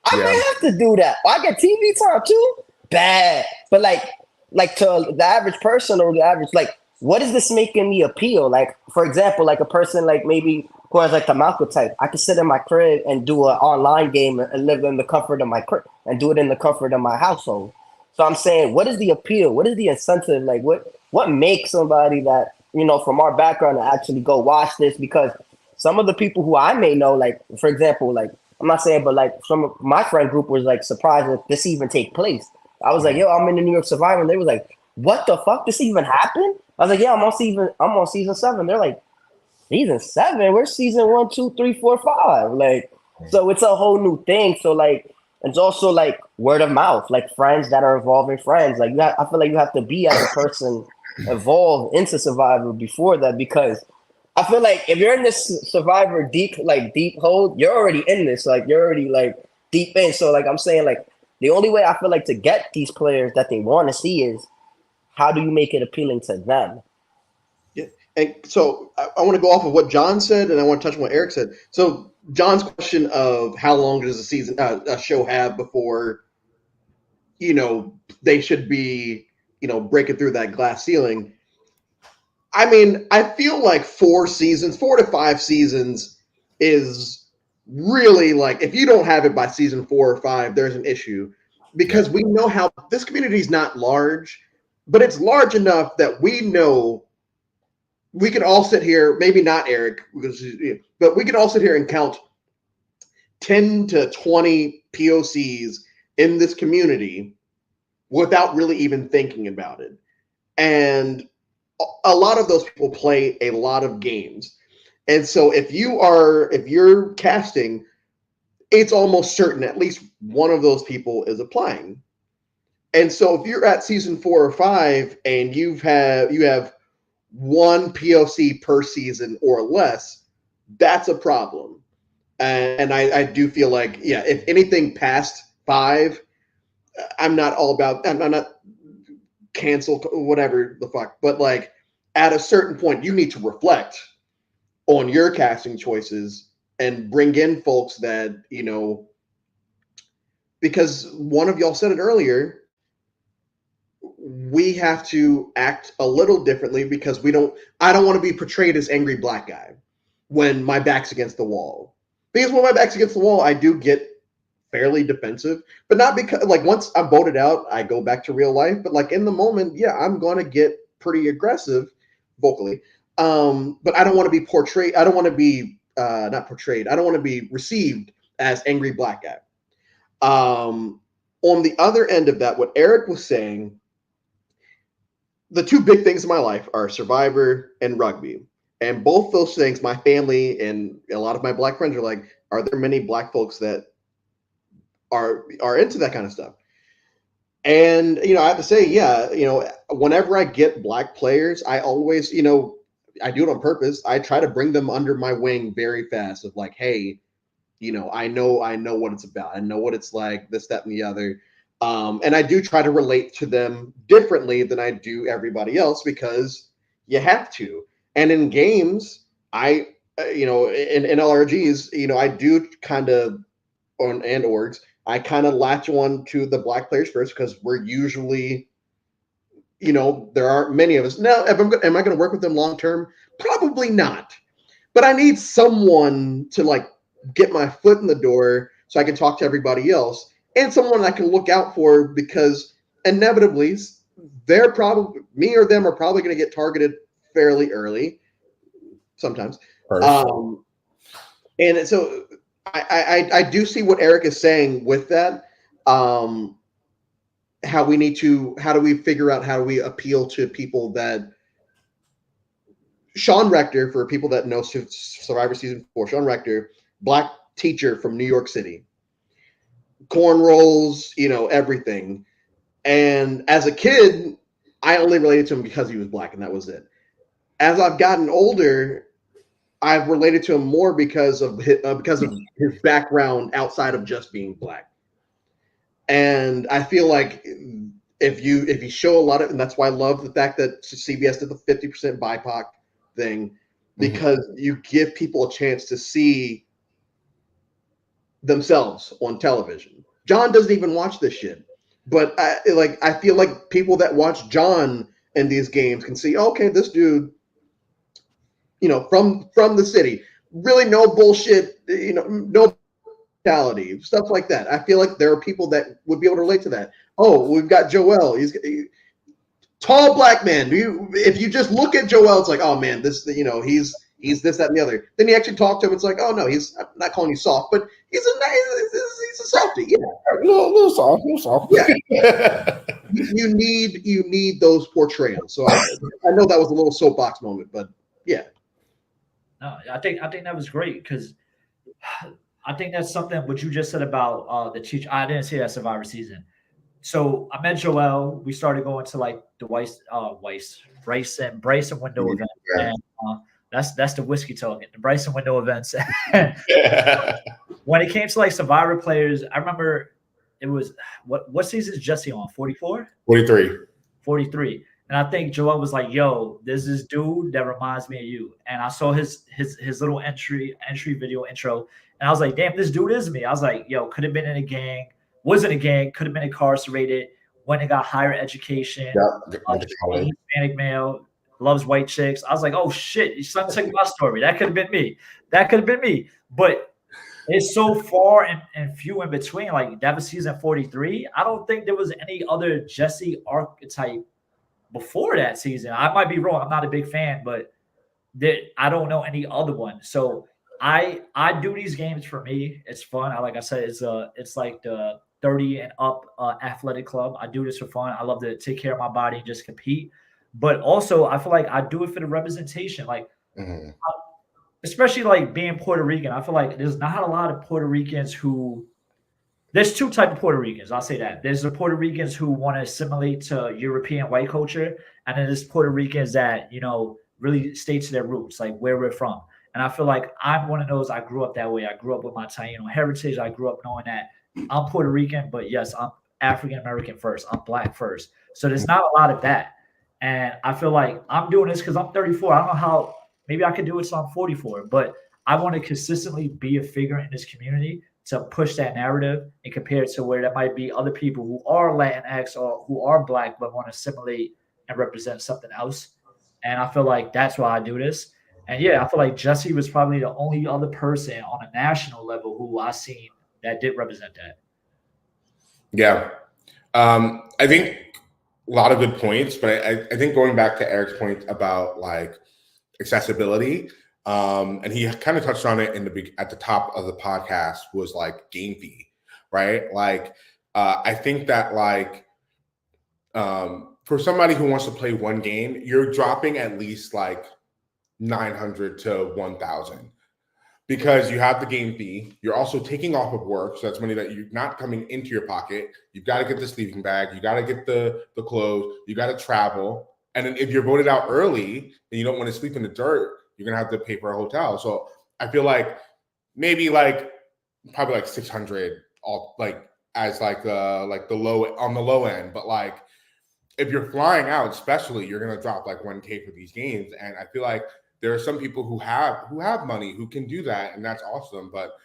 [SPEAKER 5] I may have to do that. I get TV time too. Bad. But like to the average person or the average, like, what is this making me appeal? Like, for example, like a person like maybe who has like the Malcolm type, I could sit in my crib and do an online game and live in the comfort of my crib and do it in the comfort of my household. So I'm saying, what is the appeal? What is the incentive? Like, what makes somebody that, from our background to actually go watch this? Because some of the people who I may know, like, for example, like, I'm not saying, but like some of my friend group was like surprised that this even take place. I was like, yo, I'm in the New York Survivor. And they was like, what the fuck? This even happened? I was like, yeah, I'm on season 7. They're like, season 7? We're season 1, 2, 3, 4, 5. Like, so it's a whole new thing. So like, it's also like word of mouth, like friends that are involving friends. Like I feel like you have to be as a person involved into Survivor before that, because I feel like if you're in this Survivor deep hole, you're already in this. Like you're already like deep in. So like I'm saying, like the only way I feel like to get these players that they want to see is how do you make it appealing to them?
[SPEAKER 4] Yeah, and so I want to go off of what John said, and I want to touch on what Eric said. So John's question of how long does a show have before, they should be, breaking through that glass ceiling. I mean, I feel like 4 to 5 seasons is really like, if you don't have it by season 4 or 5, there's an issue because we know how this community is not large, but it's large enough that we know we can all sit here, maybe not Eric, but we can all sit here and count 10 to 20 POCs in this community without really even thinking about it. And a lot of those people play a lot of games. And so if you're casting, it's almost certain at least one of those people is applying. And so if you're at season 4 or 5 and you have one POC per season or less, that's a problem. And I do feel like, if anything past 5, I'm not cancel whatever the fuck, but like at a certain point, you need to reflect on your casting choices and bring in folks that, because one of y'all said it earlier, we have to act a little differently because I don't want to be portrayed as angry black guy when my back's against the wall. Because when my back's against the wall, I do get fairly defensive, but not because once I'm voted out, I go back to real life. But in the moment, yeah, I'm going to get pretty aggressive vocally. But I don't want to be portrayed. I don't want to be not portrayed. I don't want to be received as angry black guy. On the other end of that, what Erick was saying, the two big things in my life are Survivor and rugby. And both those things, my family and a lot of my black friends are like, are there many black folks that are into that kind of stuff? And, I have to say, yeah, whenever I get black players, I always, I do it on purpose. I try to bring them under my wing very fast of hey, I know what it's about. I know what it's like, this, that, and the other. And I do try to relate to them differently than I do everybody else because you have to. And in games, in LRGs, I do kind of, and orgs, I kind of latch on to the black players first because we're usually, there aren't many of us. Now, am I going to work with them long term? Probably not. But I need someone to get my foot in the door so I can talk to everybody else, and someone I can look out for because inevitably they're probably, me or them are probably going to get targeted fairly early sometimes. And so I do see what Erick is saying with that. How do we figure out how do we appeal to people that Sean Rector, for people that know Survivor Season 4, Sean Rector, black teacher from New York City, cornrows, everything. And as a kid, I only related to him because he was black, and that was it. As I've gotten older, I've related to him more because of his background outside of just being black. And I feel like if you show a lot of, and that's why I love the fact that CBS did the 50% BIPOC thing, because you give people a chance to see themselves on television. John doesn't even watch this shit, but I feel like people that watch John in these games can see, okay, this dude, from the city, really no bullshit, no brutality, stuff like that. I feel like there are people that would be able to relate to that. Oh, we've got Joel. He's tall black man. If you just look at Joel, it's like, oh man, this, he's this, that, and the other. Then you actually talk to him. It's like, oh no, I'm not calling you soft, but he's a softie. Yeah,
[SPEAKER 2] a little soft.
[SPEAKER 4] Yeah. you need those portrayals. So I know that was a little soapbox moment, but yeah.
[SPEAKER 3] No, I think that was great because I think that's something what you just said about the teacher. I didn't see that Survivor season. So I met Joel. We started going to the Bryson window event.
[SPEAKER 2] Yeah.
[SPEAKER 3] And, that's the whiskey talking, the Bryson window events. When it came to Survivor players, I remember it was what season is Jesse on? 44? 43. And I think Joel was like, yo, there's this dude that reminds me of you. And I saw his little entry video intro. And I was like, damn, this dude is me. I was like, yo, could have been in a gang, was in a gang, could have been incarcerated, went and got higher education, Hispanic male, loves white chicks. I was like, oh shit, something like my story. That could have been me. But it's so far and few in between. That was season 43. I don't think there was any other Jesse archetype before that season. I might be wrong. I'm not a big fan, but I don't know any other one. So I do these games for me. It's fun. Like I said, it's like the 30 and up athletic club. I do this for fun. I love to take care of my body and just compete. But also, I feel like I do it for the representation. Especially being Puerto Rican. I feel like there's not a lot of Puerto Ricans who. There's two types of Puerto Ricans. I'll say that. There's the Puerto Ricans who want to assimilate to European white culture, and then there's Puerto Ricans that really stay to their roots, where we're from. And I feel like I'm one of those. I grew up that way. I grew up with my Taino heritage. I grew up knowing that I'm Puerto Rican, but yes, I'm African American first. I'm black first. So there's not a lot of that. And I feel like I'm doing this because I'm 34. I don't know how. Maybe I could do it so I'm 44, but I want to consistently be a figure in this community to push that narrative and compare it to where there might be other people who are Latinx or who are Black but want to assimilate and represent something else. And I feel like that's why I do this. And yeah, I feel like Jesse was probably the only other person on a national level who I seen that did represent that.
[SPEAKER 2] Yeah. I think a lot of good points, but I think going back to Erick's point about like accessibility, and he kind of touched on it at the top of the podcast, was like game fee, right? Like, I think that like for somebody who wants to play one game, you're dropping at least like 900 to 1,000 because you have the game fee. You're also taking off of work, so that's money that you're not coming into your pocket. You've got to get the sleeping bag, you got to get the clothes, you got to travel. And then if you're voted out early and you don't want to sleep in the dirt, you're gonna have to pay for a hotel. So I feel like maybe like probably like 600 all like as like the low on the low end. But like if you're flying out, especially, you're gonna drop like 1K for these games. And I feel like there are some people who have money who can do that, and that's awesome. But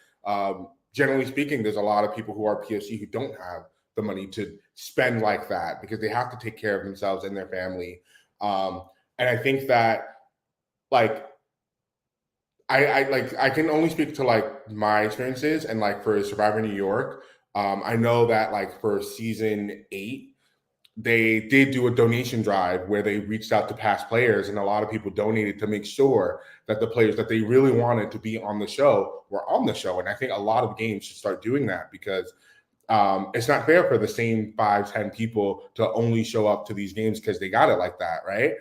[SPEAKER 2] generally speaking, there's a lot of people who are POC who don't have the money to spend like that because they have to take care of themselves and their family. And I think that like I can only speak to like my experiences, and like for Survivor New York, I know that like for season 8, they did do a donation drive where they reached out to past players, and a lot of people donated to make sure that the players that they really wanted to be on the show were on the show. And I think a lot of games should start doing that because it's not fair for the same 5-10 people to only show up to these games because they got it like that, right?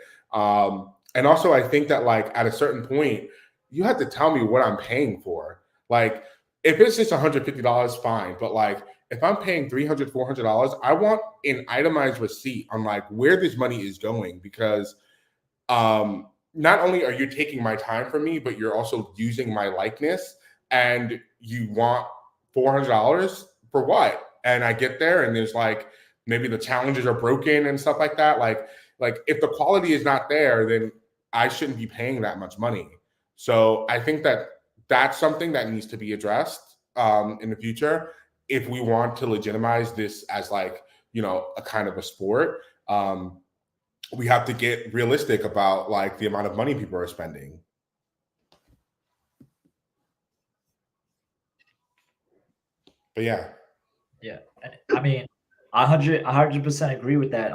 [SPEAKER 2] And also I think that like at a certain point, you have to tell me what I'm paying for. Like if it's just $150, fine. But like if I'm paying $300, $400, I want an itemized receipt on like where this money is going, because not only are you taking my time from me, but you're also using my likeness, and you want $400 for what? And I get there and there's like maybe the challenges are broken and stuff like that. Like if the quality is not there, then I shouldn't be paying that much money. So I think that that's something that needs to be addressed in the future if we want to legitimize this as like, you know, a kind of a sport. We have to get realistic about like the amount of money people are spending. But yeah.
[SPEAKER 3] Yeah, I mean, I 100% agree with that.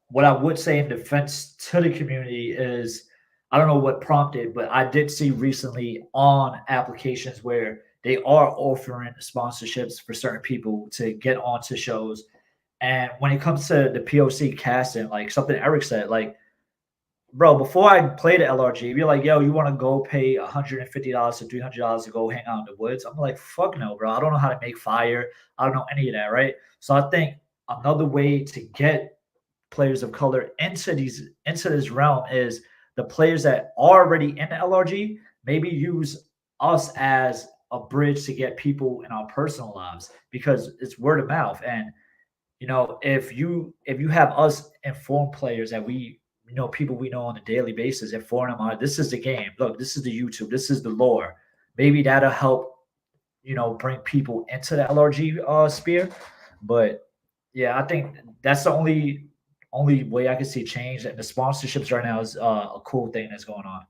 [SPEAKER 3] What I would say in defense to the community is, I don't know what prompted, but I did see recently on applications where they are offering sponsorships for certain people to get onto shows. And when it comes to the POC casting, like something Erick said, like, bro, before I played the LRG, if you're like, yo, you want to go pay $150 to $300 to go hang out in the woods? I'm like, fuck no, bro. I don't know how to make fire. I don't know any of that, right? So I think another way to get players of color into this realm is the players that are already in the LRG, maybe use us as a bridge to get people in our personal lives, because it's word of mouth. And you know, if you have us inform players that people we know on a daily basis, inform them, this is the game. Look, this is the YouTube. This is the lore. Maybe that'll help, you know, bring people into the LRG sphere. But yeah, I think that's the only way I can see change. And the sponsorships right now is a cool thing that's going on.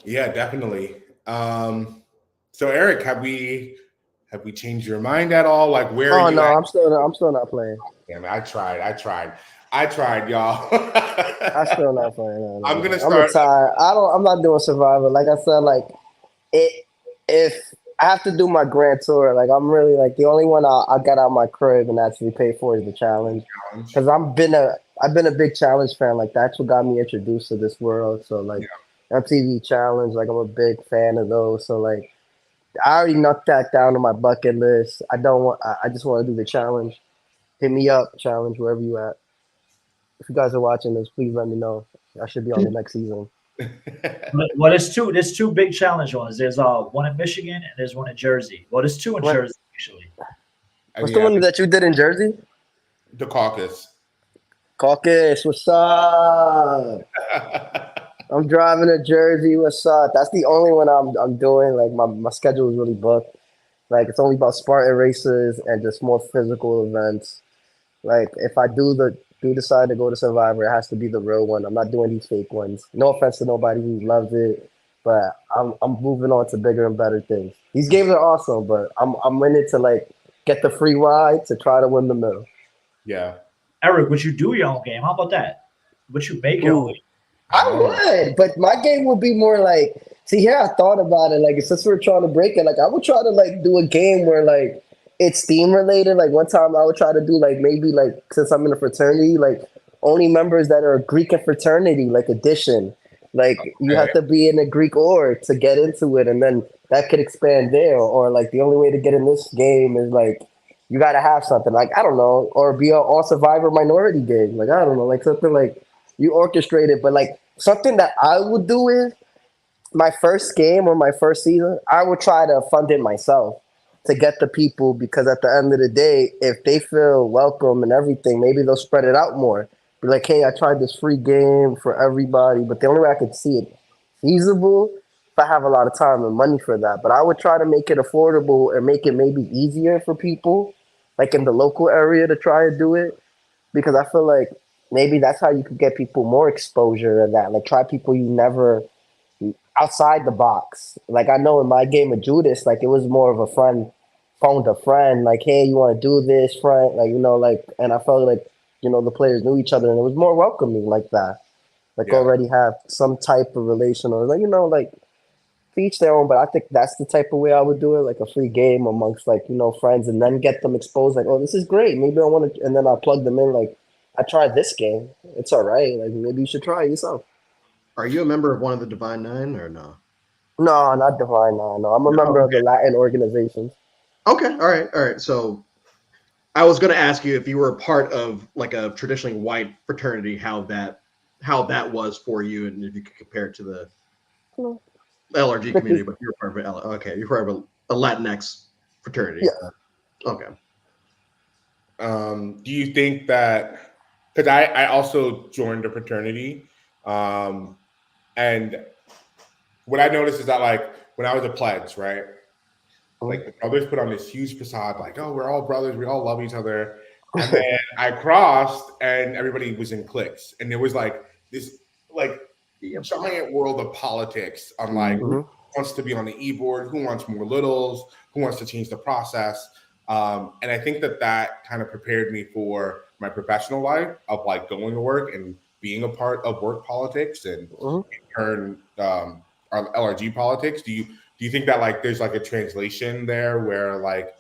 [SPEAKER 2] Yeah, definitely. So Erick, have we changed your mind at all? Like where
[SPEAKER 5] Oh
[SPEAKER 2] are you
[SPEAKER 5] no,
[SPEAKER 2] at?
[SPEAKER 5] I'm still not playing.
[SPEAKER 2] Damn it, I tried, y'all.
[SPEAKER 5] I'm still not playing. No.
[SPEAKER 2] I'm gonna
[SPEAKER 5] I'm
[SPEAKER 2] start.
[SPEAKER 5] retired. I'm not doing Survivor. Like I said, like if I have to do my grand tour, like I'm really like the only one I got out my crib and actually paid for is the challenge. Because I've been a big challenge fan. Like that's what got me introduced to this world. So like MTV Challenge, like I'm a big fan of those. So like I already knocked that down on my bucket list. I just want to do the challenge. Hit me up, challenge, wherever you at. If you guys are watching this, please let me know. I should be on the next season.
[SPEAKER 3] Well, there's two big challenge ones. There's one in Michigan and there's one in Jersey. Well, there's two in Jersey actually.
[SPEAKER 5] What's the one that you did in Jersey?
[SPEAKER 2] The caucus.
[SPEAKER 5] Caucus, what's up? I'm driving to Jersey. What's up? That's the only one I'm doing. Like my schedule is really booked. Like it's only about Spartan races and just more physical events. Like if I do decide to go to Survivor, it has to be the real one. I'm not doing these fake ones. No offense to nobody who loves it, but I'm moving on to bigger and better things. These games are awesome, but I'm in it to like get the free ride to try to win the mill.
[SPEAKER 2] Yeah.
[SPEAKER 3] Eric, would you do your own game? How about that? Would you make your own game?
[SPEAKER 5] I would, but my game would be more like. See, here I thought about it. Like, since we're trying to break it, like I would try to like do a game where like it's theme related. Like one time I would try to do like maybe like since I'm in a fraternity, like only members that are Greek and fraternity, like addition. Like you have to be in a Greek org to get into it, and then that could expand there. Or like the only way to get in this game is like you got to have something. Like I don't know, or be an all survivor minority game. Like I don't know, like something like you orchestrate it, but like something that I would do is my first game or my first season, I would try to fund it myself to get the people because at the end of the day, if they feel welcome and everything, maybe they'll spread it out more. Be like, hey, I tried this free game for everybody, but the only way I could see it feasible if I have a lot of time and money for that. But I would try to make it affordable and make it maybe easier for people, like in the local area to try to do it. Because I feel like maybe that's how you could get people more exposure to that. Like try people you never outside the box. Like I know in my game of Judas, like it was more of a friend phoned a friend, like, hey, you want to do this, friend? Like, you know, like, and I felt like, you know, the players knew each other and it was more welcoming like that. Like already have some type of relation or like, you know, like to each their own. But I think that's the type of way I would do it, like a free game amongst like, you know, friends and then get them exposed like, oh, this is great. Maybe I want to, and then I'll plug them in like, I tried this game. It's all right. Like maybe you should try it yourself.
[SPEAKER 4] Are you a member of one of the Divine Nine or no?
[SPEAKER 5] No, not Divine. No. I'm a member of the Latin organizations.
[SPEAKER 4] Okay, all right. So I was going to ask you if you were a part of like a traditionally white fraternity, how that was for you, and if you could compare it to the LRG community. But you're part of it. Okay, you're part of a Latinx fraternity.
[SPEAKER 5] Yeah.
[SPEAKER 4] Okay.
[SPEAKER 2] Do you think that? Because I also joined a fraternity, and what I noticed is that like when I was a pledge, right? Like the brothers put on this huge facade, like, oh, we're all brothers, we all love each other. And then I crossed and everybody was in cliques. And there was like this like giant world of politics on like who wants to be on the e-board, who wants more littles, who wants to change the process. And I think that kind of prepared me for my professional life of like going to work and being a part of work politics and in turn our LRG politics. Do you think that like there's like a translation there where like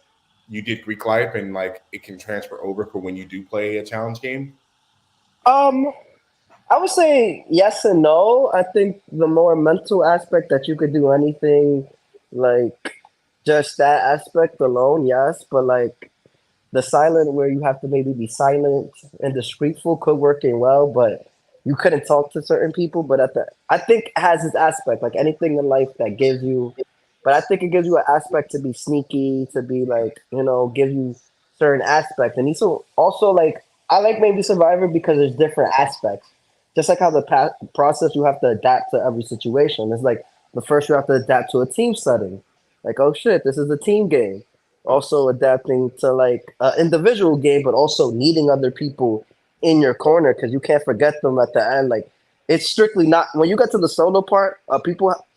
[SPEAKER 2] you did Greek life and like it can transfer over for when you do play a challenge game?
[SPEAKER 5] I would say yes and no. I think the more mental aspect that you could do anything, like just that aspect alone, yes. But like the silent where you have to maybe be silent and discreetful could work in well, but you couldn't talk to certain people. But I think it has its aspect, like anything in life that gives you. But I think it gives you an aspect to be sneaky, to be like, you know, give you certain aspects. And also like I like maybe Survivor because there's different aspects. Just like how the process you have to adapt to every situation. It's like the first you have to adapt to a team setting. Like, oh shit, this is a team game. Also adapting to like an individual game, but also needing other people in your corner because you can't forget them at the end. Like it's strictly not when you get to the solo part.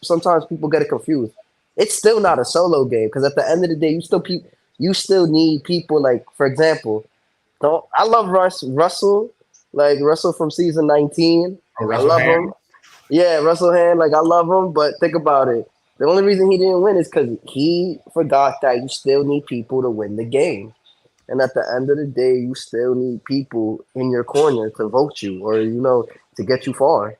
[SPEAKER 5] Sometimes people get it confused. It's still not a solo game because at the end of the day, you still need people. Like for example, I love Russell, like Russell from season 19. I love him. Yeah, Russell Hand, like I love him. But think about it. The only reason he didn't win is because he forgot that you still need people to win the game. And at the end of the day, you still need people in your corner to vote you or, you know, to get you far.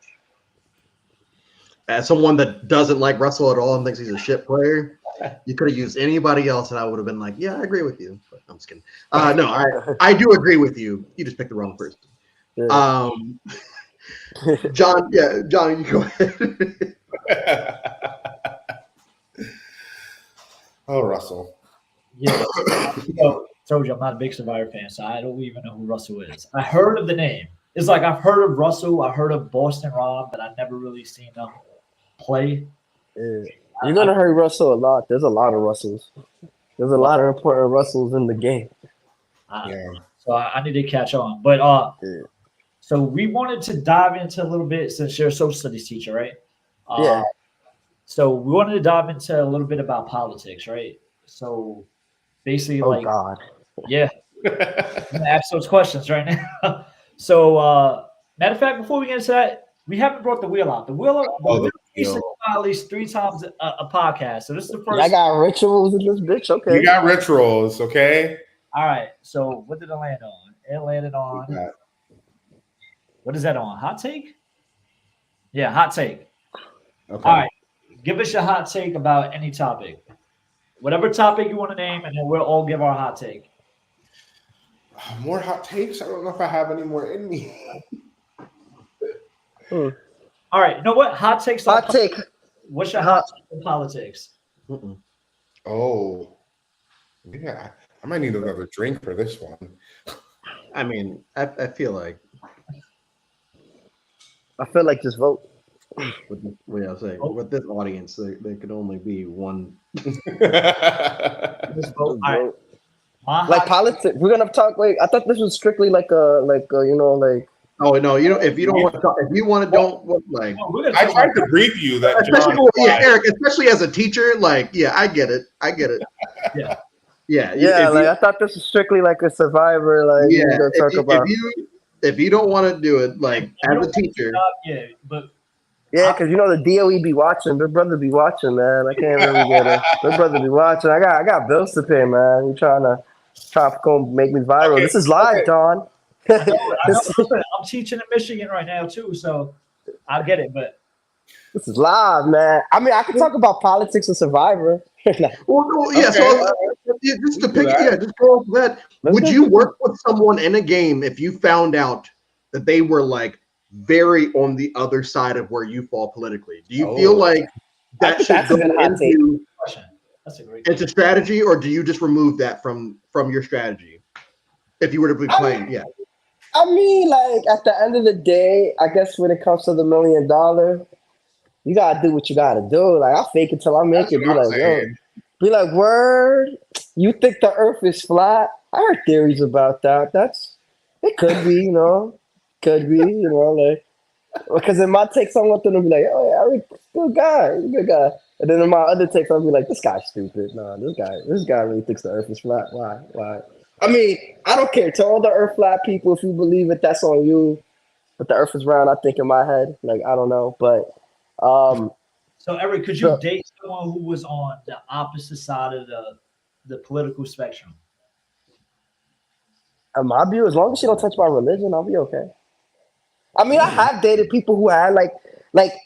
[SPEAKER 4] As someone that doesn't like Russell at all and thinks he's a shit player, you could have used anybody else and I would have been like, yeah, I agree with you. But I'm just kidding. No, I do agree with you. You just picked the wrong person. Yeah. John, you go ahead.
[SPEAKER 2] Oh, Russell.
[SPEAKER 3] Yeah. told you I'm not a big Survivor fan, so I don't even know who Russell is. I heard of the name. It's like I've heard of Russell, I heard of Boston Rob, but I've never really seen them play.
[SPEAKER 5] Yeah. You're gonna hear Russell a lot. There's a lot of Russells. There's a lot of important Russells in the game.
[SPEAKER 3] So I need to catch on. But so we wanted to dive into a little bit since you're a social studies teacher, right?
[SPEAKER 5] Yeah.
[SPEAKER 3] So we wanted to dive into a little bit about politics, right? So basically,
[SPEAKER 5] Oh God.
[SPEAKER 3] yeah, I'm gonna ask those questions right now. So matter of fact, before we get into that, we haven't brought the wheel out. The wheel needs to come out at least 3 times a podcast. So this is the first.
[SPEAKER 5] I got rituals in this bitch. Okay.
[SPEAKER 2] We got rituals, okay?
[SPEAKER 3] All right. So what did it land on? It landed on. What is that on? Hot take? Yeah, hot take.
[SPEAKER 2] Okay.
[SPEAKER 3] All right. Give us your hot take about any topic. Whatever topic you want to name, and then we'll all give our hot take.
[SPEAKER 2] More hot takes? I don't know if I have any more in me.
[SPEAKER 3] All right. You know what? Hot takes.
[SPEAKER 5] Hot take.
[SPEAKER 3] What's your hot take in politics?
[SPEAKER 2] Oh. Yeah. I might need another drink for this one.
[SPEAKER 4] I mean, I feel like
[SPEAKER 5] just vote.
[SPEAKER 4] with this audience, there could only be one.
[SPEAKER 3] Just vote. All right.
[SPEAKER 5] Like politics. We're gonna talk. Wait, I thought this was strictly like a
[SPEAKER 4] Oh no! If you don't want to talk, if you want to, don't like.
[SPEAKER 2] I tried to brief you that.
[SPEAKER 4] Eric, especially as a teacher, like, yeah, I get it. Yeah.
[SPEAKER 5] I thought this was strictly like a Survivor. Like,
[SPEAKER 4] if you don't want to do it, like as a teacher,
[SPEAKER 5] because the DOE be watching. Big brother be watching, man. I can't really get it. Big brother be watching. I got bills to pay, man. You trying to go make me viral? Okay. This is live, Don.
[SPEAKER 3] I'm teaching in Michigan right now too, so I get it. But
[SPEAKER 5] this is live, man. I mean, I can talk about politics and Survivor.
[SPEAKER 4] Just to pick, just go off that. Would you work with someone in a game if you found out that they were like very on the other side of where you fall politically? Do you feel like that should go into strategy, or do you just remove that from your strategy if you were to be playing?
[SPEAKER 5] I mean, like at the end of the day, I guess when it comes to the $1 million, you gotta do what you gotta do. Like I'll fake it till I make it. Be like, word. You think the Earth is flat? I heard theories about that. It could be, like because in my takes, I want them to be like, oh yeah, Erick, good guy. And then in my other takes, I'll be like, this guy's stupid. No, this guy really thinks the Earth is flat. Why? I mean, I don't care. To all the Earth flat people, if you believe it, that's on you. But the Earth is round, I think in my head. Like, I don't know. But
[SPEAKER 3] so Erick, could you date someone who was on the opposite side of the political spectrum?
[SPEAKER 5] In my view, as long as you don't touch my religion, I'll be okay. I mean, I have dated people who had like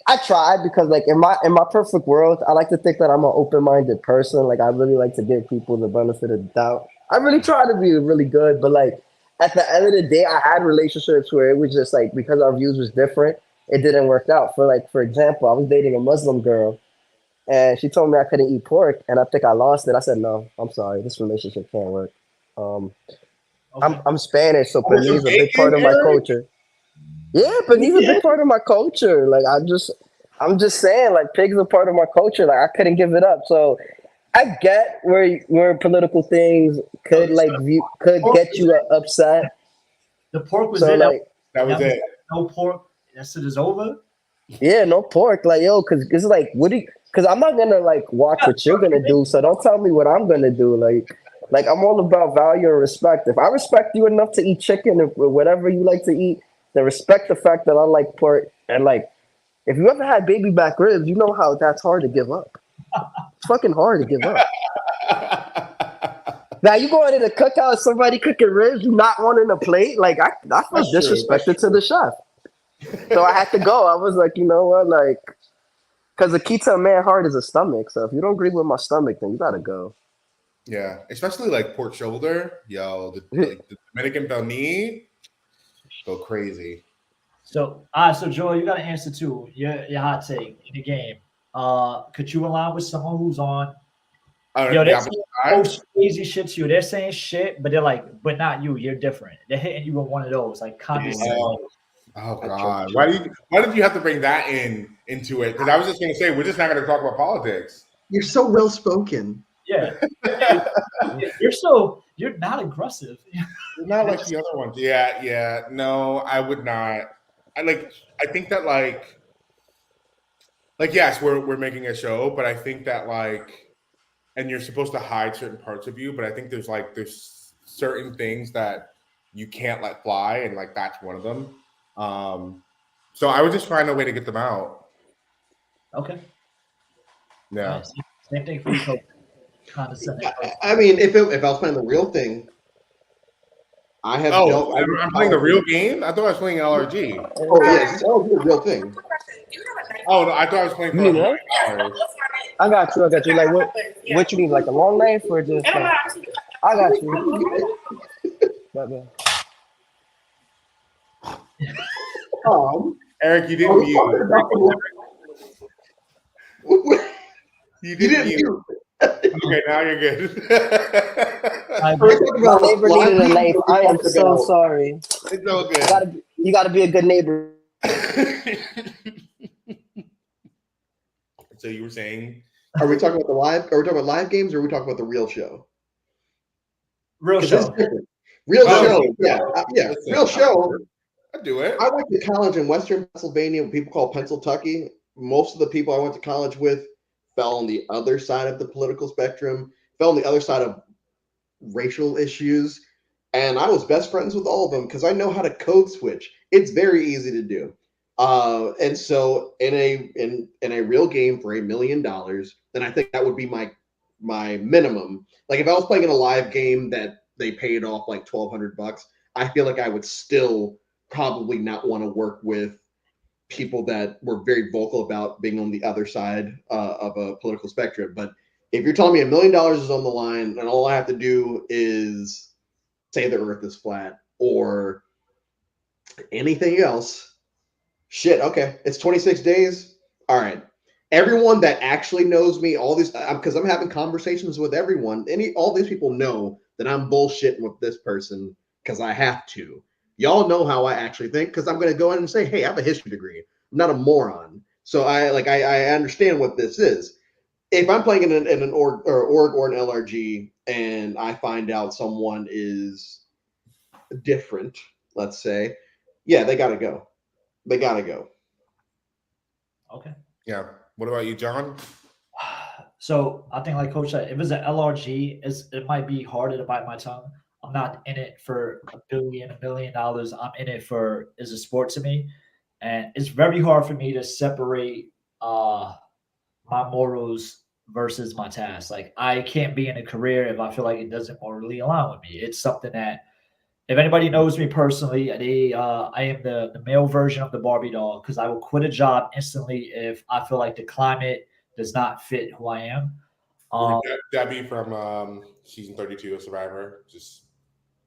[SPEAKER 5] I tried because like in my perfect world, I like to think that I'm an open-minded person. Like I really like to give people the benefit of the doubt. I really try to be really good, but like at the end of the day, I had relationships where it was just like because our views was different, it didn't work out. For example, I was dating a Muslim girl, and she told me I couldn't eat pork, and I think I lost it. I said, no, I'm sorry, this relationship can't work. I'm Spanish, so paneer is a big part of my culture. Yeah, paneer is a big part of my culture. Like I'm just saying, like pigs are part of my culture. Like I couldn't give it up. So I get where political things could get you upset.
[SPEAKER 3] The pork was
[SPEAKER 2] that was it.
[SPEAKER 3] No pork. That shit is over.
[SPEAKER 5] Yeah, no pork. Like yo, because it's like because I'm not gonna like watch what you're gonna do. So don't tell me what I'm gonna do. Like I'm all about value and respect. If I respect you enough to eat chicken or whatever you like to eat, then respect the fact that I like pork. And like, if you ever had baby back ribs, you know how that's hard to give up. It's fucking hard to give up. Now you go into the cookout, somebody cooking ribs, you not wanting a plate. Like I feel disrespected to the chef. So I had to go. I was like, you know what, like, because the key to a man heart is a stomach. So if you don't agree with my stomach, then you gotta go.
[SPEAKER 2] Yeah, especially like pork shoulder, the Dominican paneer, go crazy.
[SPEAKER 3] So, so Joel, you got to answer too. Your hot take in the game. Could you align with someone who's on?
[SPEAKER 2] The opposite
[SPEAKER 3] post crazy shit to you. They're saying shit, but they're like, but not you. You're different. They're hitting you with one of those, like condescending.
[SPEAKER 2] Oh God! Why did you have to bring that into it? Because I was just going to say we're just not going to talk about politics.
[SPEAKER 4] You're so well spoken.
[SPEAKER 3] Yeah, you're not aggressive.
[SPEAKER 2] You're not like the other ones. Yeah. No, I would not. I think that yes, we're making a show, but I think that and you're supposed to hide certain parts of you, but I think there's certain things that you can't let fly, and that's one of them. So I was just trying a way to get them out.
[SPEAKER 3] Okay.
[SPEAKER 2] Yeah.
[SPEAKER 3] Nice. Same thing for you. Condescending.
[SPEAKER 4] I mean, if I was playing the real thing, I have.
[SPEAKER 2] I'm playing the real game. I thought I was playing LRG.
[SPEAKER 4] Oh yes, the real thing.
[SPEAKER 2] Oh no, I thought I was playing. For
[SPEAKER 5] I got you. Like what you need? Like a long knife or just? I got you.
[SPEAKER 2] Eric, you didn't mute. You didn't mute. Okay, now you're good.
[SPEAKER 5] My neighbor needed a knife. I am so sorry.
[SPEAKER 2] It's all good.
[SPEAKER 5] You gotta be a good neighbor.
[SPEAKER 2] So you were saying?
[SPEAKER 4] Are we talking about the live? Are we talking about live games, or are we talking about the real show?
[SPEAKER 3] Real show.
[SPEAKER 4] Real show. Yeah. Real show.
[SPEAKER 2] I do it.
[SPEAKER 4] I went to college in Western Pennsylvania, what people call Pennsyltucky. Most of the people I went to college with fell on the other side of the political spectrum, fell on the other side of racial issues, and I was best friends with all of them because I know how to code switch. It's very easy to do. And so in a real game for $1 million, then I think that would be my minimum. Like if I was playing in a live game that they paid off like $1,200, I feel like I would still probably not want to work with people that were very vocal about being on the other side of a political spectrum. But if you're telling me $1 million is on the line and all I have to do is say the earth is flat or anything else, shit, okay, it's 26 days. All right. Everyone that actually knows me, all these, because I'm having conversations with everyone, all these people know that I'm bullshitting with this person because I have to. Y'all know how I actually think because I'm going to go in and say, hey, I have a history degree. I'm not a moron. So I understand what this is. If I'm playing in an org or an LRG and I find out someone is different, let's say, yeah, they got to go. They got to go.
[SPEAKER 3] Okay.
[SPEAKER 2] Yeah. What about you, John?
[SPEAKER 3] So I think, like Coach said, if it's an LRG, it might be harder to bite my tongue. I'm not in it for $1 million. I'm in it for is a sport to me, and it's very hard for me to separate my morals versus my tasks. Like I can't be in a career if I feel like it doesn't morally align with me. It's something that, if anybody knows me personally, I am the male version of the Barbie doll because I will quit a job instantly if I feel like the climate does not fit who I am.
[SPEAKER 2] Debbie from season 32 of Survivor, just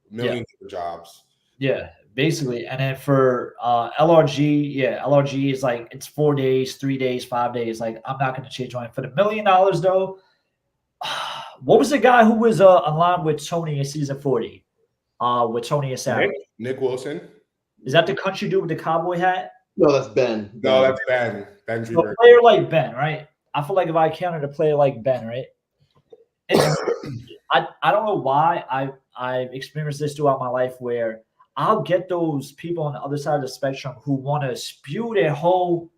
[SPEAKER 2] millions of jobs.
[SPEAKER 3] Yeah, basically. And then for LRG, LRG is like it's 4 days, 3 days, 5 days. Like I'm not going to change mine for the $1 million though. What was the guy who was aligned with Tony in season 40? With Tony and Sarah.
[SPEAKER 2] Nick Wilson.
[SPEAKER 3] Is that the country dude with the cowboy hat?
[SPEAKER 4] No, that's Ben.
[SPEAKER 2] No, that's Ben. Ben's
[SPEAKER 3] a player like Ben, right? I feel like if I counted a player like Ben, right? I don't know why I've experienced this throughout my life where I'll get those people on the other side of the spectrum who want to spew their whole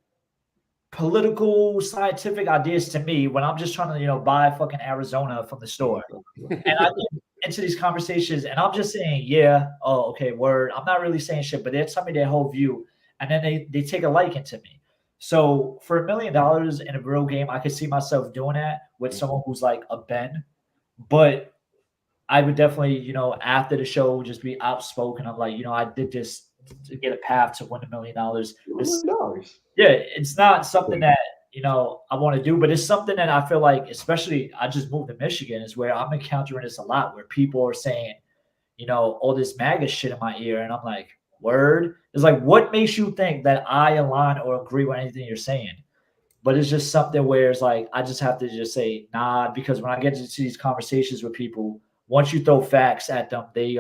[SPEAKER 3] political, scientific ideas to me when I'm just trying to, buy fucking Arizona from the store. And I get into these conversations and I'm just saying, yeah, oh, okay, word. I'm not really saying shit, but they're telling me their whole view. And then they take a liking to me. So for $1 million in a real game, I could see myself doing that with someone who's like a Ben. But I would definitely, after the show, just be outspoken. I'm like, I did this to get a path to win $1 million. It's not something that, I want to do, but it's something that I feel like, especially I just moved to Michigan, is where I'm encountering this a lot, where people are saying, all this MAGA shit in my ear. And I'm like, word? It's like, what makes you think that I align or agree with anything you're saying? but it's just something where it's like I just have to just say nah, because when I get into these conversations with people, once you throw facts at them, they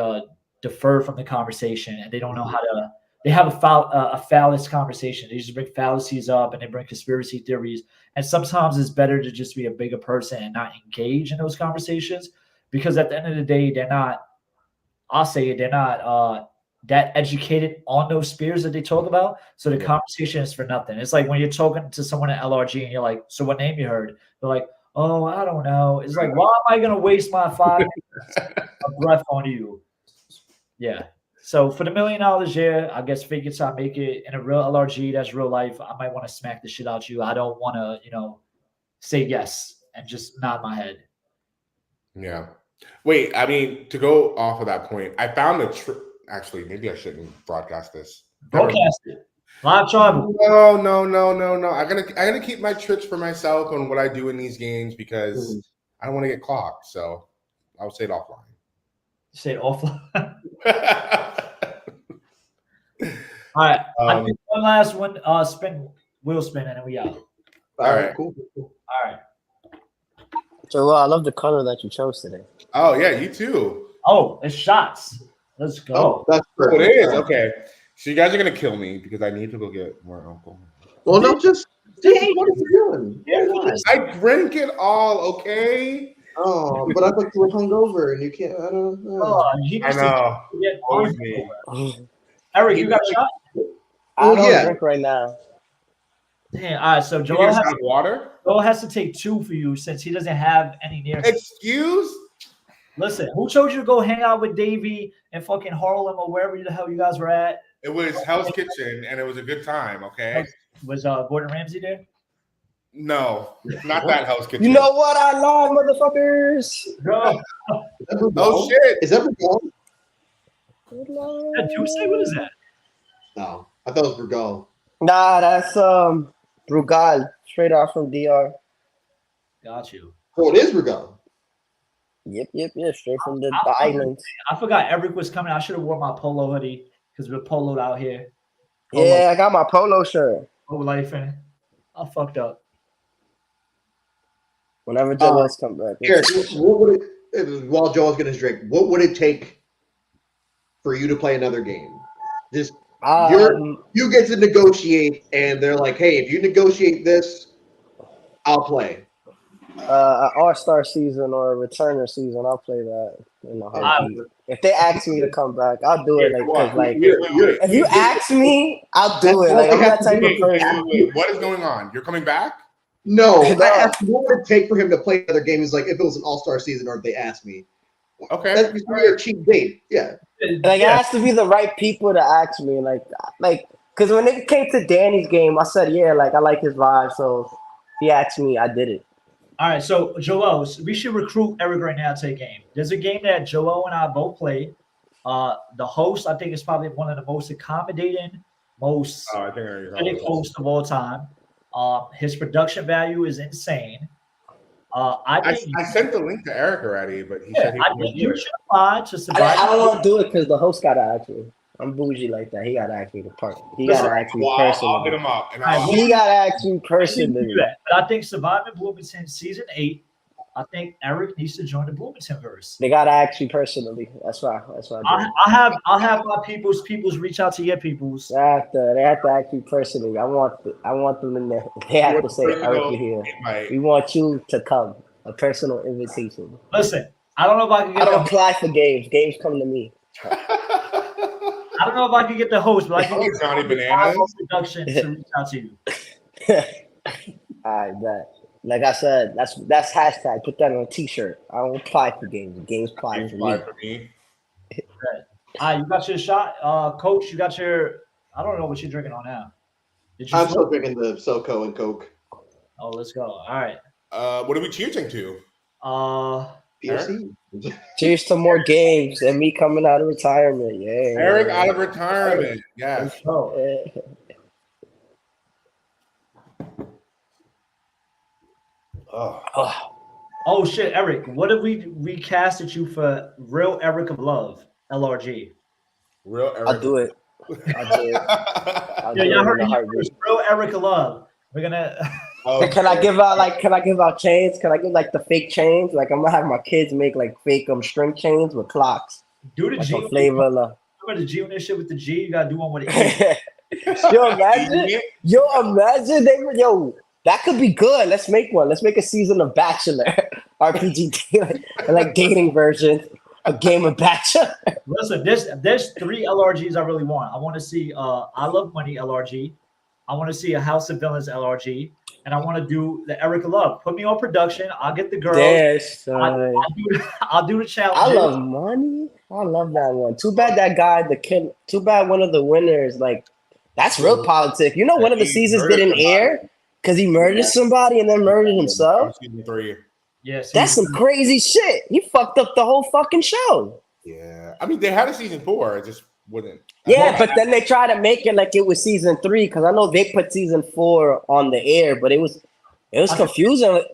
[SPEAKER 3] defer from the conversation and they don't know how to. They have a phallus conversation. They just bring fallacies up and they bring conspiracy theories. And sometimes it's better to just be a bigger person and not engage in those conversations because at the end of the day, they're not. I'll say it. They're not that educated on those spheres that they talk about. So the conversation is for nothing. It's like when you're talking to someone at LRG and you're like, "So what name you heard?" They're like, "Oh, I don't know." It's like, why am I going to waste my 5 minutes of breath on you? Yeah. So for the $1 million, yeah, I guess fake it till I make it. In a real LRG, that's real life. I might want to smack the shit out you. I don't want to, say yes and just nod my head.
[SPEAKER 2] Yeah. Wait, I mean, to go off of that point, I found actually, maybe I shouldn't broadcast this.
[SPEAKER 3] Broadcast it. Live tribal.
[SPEAKER 2] No. I'm gonna keep my tricks for myself on what I do in these games because I don't want to get clocked. So I'll say it offline.
[SPEAKER 3] Say it offline. All right. I think one last one. Wheel spin, and then we out.
[SPEAKER 4] All right, cool.
[SPEAKER 3] All right.
[SPEAKER 5] So I love the color that you chose today.
[SPEAKER 2] Oh yeah, you too.
[SPEAKER 3] Oh, it's shots. Let's go.
[SPEAKER 4] Oh, that's perfect.
[SPEAKER 2] It is okay. So you guys are gonna kill me because I need to go get more alcohol.
[SPEAKER 4] Well, no, just what are you doing?
[SPEAKER 2] I drink it all, okay?
[SPEAKER 4] Oh, but I thought you were hungover and you can't. I don't know.
[SPEAKER 3] Oh,
[SPEAKER 2] I know. Always me.
[SPEAKER 3] Erick, you got a shot?
[SPEAKER 5] I don't drink right now.
[SPEAKER 3] Damn. All right. So Joel has to take 2 for you since he doesn't have any near.
[SPEAKER 2] Excuse?
[SPEAKER 3] Listen, who told you to go hang out with Davey in fucking Harlem or wherever the hell you guys were at?
[SPEAKER 2] It was Hell's Kitchen, and it was a good time. Okay.
[SPEAKER 3] Was Gordon Ramsay there?
[SPEAKER 2] No, not that Hell's Kitchen.
[SPEAKER 5] You know what? I lied, motherfuckers.
[SPEAKER 3] No.
[SPEAKER 2] Oh shit!
[SPEAKER 4] Is that Brugal?
[SPEAKER 3] Tuesday? What is that?
[SPEAKER 4] No, I thought it was Brugal.
[SPEAKER 5] Nah, that's Brugal, straight off from DR.
[SPEAKER 3] Got you.
[SPEAKER 4] Oh, it is Brugal.
[SPEAKER 5] Yep, straight from the islands.
[SPEAKER 3] I forgot Erick was coming. I should have worn my polo hoodie because we're poloed out here.
[SPEAKER 5] Yeah, I got my polo shirt.
[SPEAKER 3] Whole life in it. I fucked up.
[SPEAKER 5] Whenever Joel's come back.
[SPEAKER 4] Here, what would it, while Joel's getting his drink, what would it take for you to play another game? Just you get to negotiate, and they're like, "Hey, if you negotiate this, I'll play."
[SPEAKER 5] An all-star season or a returner season, I'll play that in the heartbeat. If they ask me to come back, I'll do it. If you ask me, I'll do it. Like I'm that type of person.
[SPEAKER 2] Wait, what is going on? You're coming back?
[SPEAKER 4] No, I asked what would it take for him to play another game. Is like if it was an all-star season or if they asked me.
[SPEAKER 2] Okay,
[SPEAKER 4] that's a cheap date. Yeah,
[SPEAKER 5] like it has to be the right people to ask me. Like because when it came to Danny's game, I said, yeah, like I like his vibe. So if he asked me, I did it.
[SPEAKER 3] All right, so Joel, we should recruit Erick right now to a game. There's a game that Joel and I both played. The host, I think, is probably one of the most accommodating, most host of all time. His production value is insane. I
[SPEAKER 2] sent the link to Erick already, but he said
[SPEAKER 3] I think you should apply to survive.
[SPEAKER 5] I don't want to do it because the host got to ask me. I'm bougie like that. He got to ask me to park. He got to ask me personally.
[SPEAKER 2] I'll hit him up.
[SPEAKER 5] He got to ask me personally.
[SPEAKER 3] But I think Surviving Bloomington season 8. I think Erick needs to join the Bloomington verse.
[SPEAKER 5] They got to ask me personally. That's why.
[SPEAKER 3] I'll have my peoples reach out to your peoples.
[SPEAKER 5] They have to ask me personally. I want them in there. They have to say, Erick, you're here. We want you to come. A personal invitation.
[SPEAKER 3] Listen, I don't know if I can get.
[SPEAKER 5] I don't apply for games. Games come to me.
[SPEAKER 3] I don't know if I can get the host, but I can get
[SPEAKER 2] Johnny Bananas
[SPEAKER 3] production to reach out to you.
[SPEAKER 5] All right, bet. Like I said, that's hashtag. Put that on a T-shirt. I don't apply for games. Games apply for me.
[SPEAKER 3] All right, you got your shot, Coach. You got your. I don't know what you're drinking on now.
[SPEAKER 4] I'm still drinking the SoCo and Coke.
[SPEAKER 3] Oh, let's go. All right.
[SPEAKER 2] What are we cheering to?
[SPEAKER 4] PFC.
[SPEAKER 5] Cheers to more games and me coming out of retirement. Yeah.
[SPEAKER 2] Erick out of retirement. Yes.
[SPEAKER 3] Oh shit, Erick. What if we recasted you for Real Erick of Love, LRG?
[SPEAKER 2] Real Erick.
[SPEAKER 5] I'll do it.
[SPEAKER 3] Y'all heard it. Real Erick of Love. We're gonna
[SPEAKER 5] Can I give out chains? Can I give like the fake chains? Like I'm gonna have my kids make like fake string chains with clocks.
[SPEAKER 3] Do the
[SPEAKER 5] Like
[SPEAKER 3] G.
[SPEAKER 5] a flavor.
[SPEAKER 3] Remember the G on this shit with the G? You gotta do one with the E.
[SPEAKER 5] Yo, imagine that could be good. Let's make one. Let's make a season of Bachelor RPG, like dating version, a game of Bachelor.
[SPEAKER 3] Listen, there's 3 LRGs I really want. I want to see I Love Money LRG. I want to see a House of Villains LRG, and I want to do the Eric Love. Put me on production. I'll get the girls. I'll do the challenge.
[SPEAKER 5] I Love Money. I love that one. Too bad that guy, the kid. Too bad one of the winners, like that's real politics. You know, one of the seasons didn't air because he murdered somebody and then murdered himself.
[SPEAKER 2] Season 3.
[SPEAKER 3] Yes,
[SPEAKER 5] That's some crazy shit. He fucked up the whole fucking show.
[SPEAKER 2] Yeah, I mean they had a season 4. It just wouldn't.
[SPEAKER 5] Yeah, but then they try to make it like it was season 3 because I know they put season 4 on the air, but it was confusing.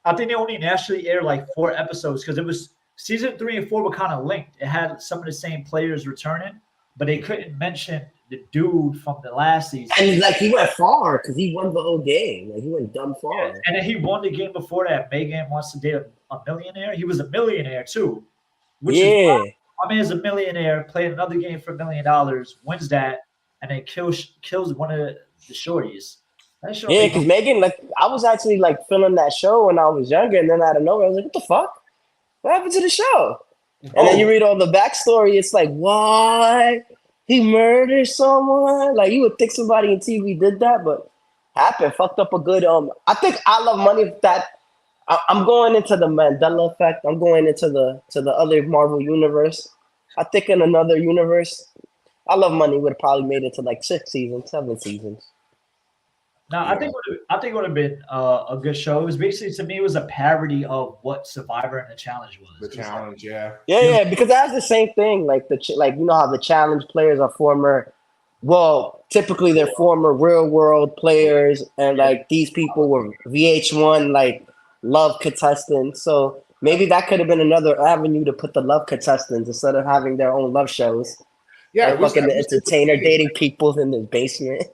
[SPEAKER 3] I think they only nationally aired like 4 episodes because it was season 3 and 4 were kind of linked. It had some of the same players returning, but they couldn't mention the dude from the last season.
[SPEAKER 5] And like he went far because he won the whole game. Like he went dumb far.
[SPEAKER 3] Yeah. And then he won the game before that. Megan wants to date a millionaire. He was a millionaire too. Which is my man's a millionaire, playing another game for $1 million, wins that, and then kills one of the shorties.
[SPEAKER 5] Yeah, because Megan, like I was actually like feeling that show when I was younger, and then out of nowhere I was like, what the fuck? What happened to the show? And then you read all the backstory, it's like, what? He murdered someone? Like you would think somebody in TV did that, but happened, fucked up a good I think I Love Money that I'm going into the Mandela effect. I'm going into the other Marvel universe. I think in another universe, I Love Money would have probably made it to like 6 seasons, 7 seasons.
[SPEAKER 3] No, I think it would have been a good show. It was basically, to me, it was a parody of what Survivor and the Challenge was.
[SPEAKER 2] The Challenge, yeah.
[SPEAKER 5] Yeah, because that's the same thing. Like you know how the Challenge players are typically they're former real world players, and like these people were VH1 like love contestants. So maybe that could have been another avenue to put the love contestants instead of having their own love shows.
[SPEAKER 2] Yeah,
[SPEAKER 5] like fucking the entertainer dating people in the basement.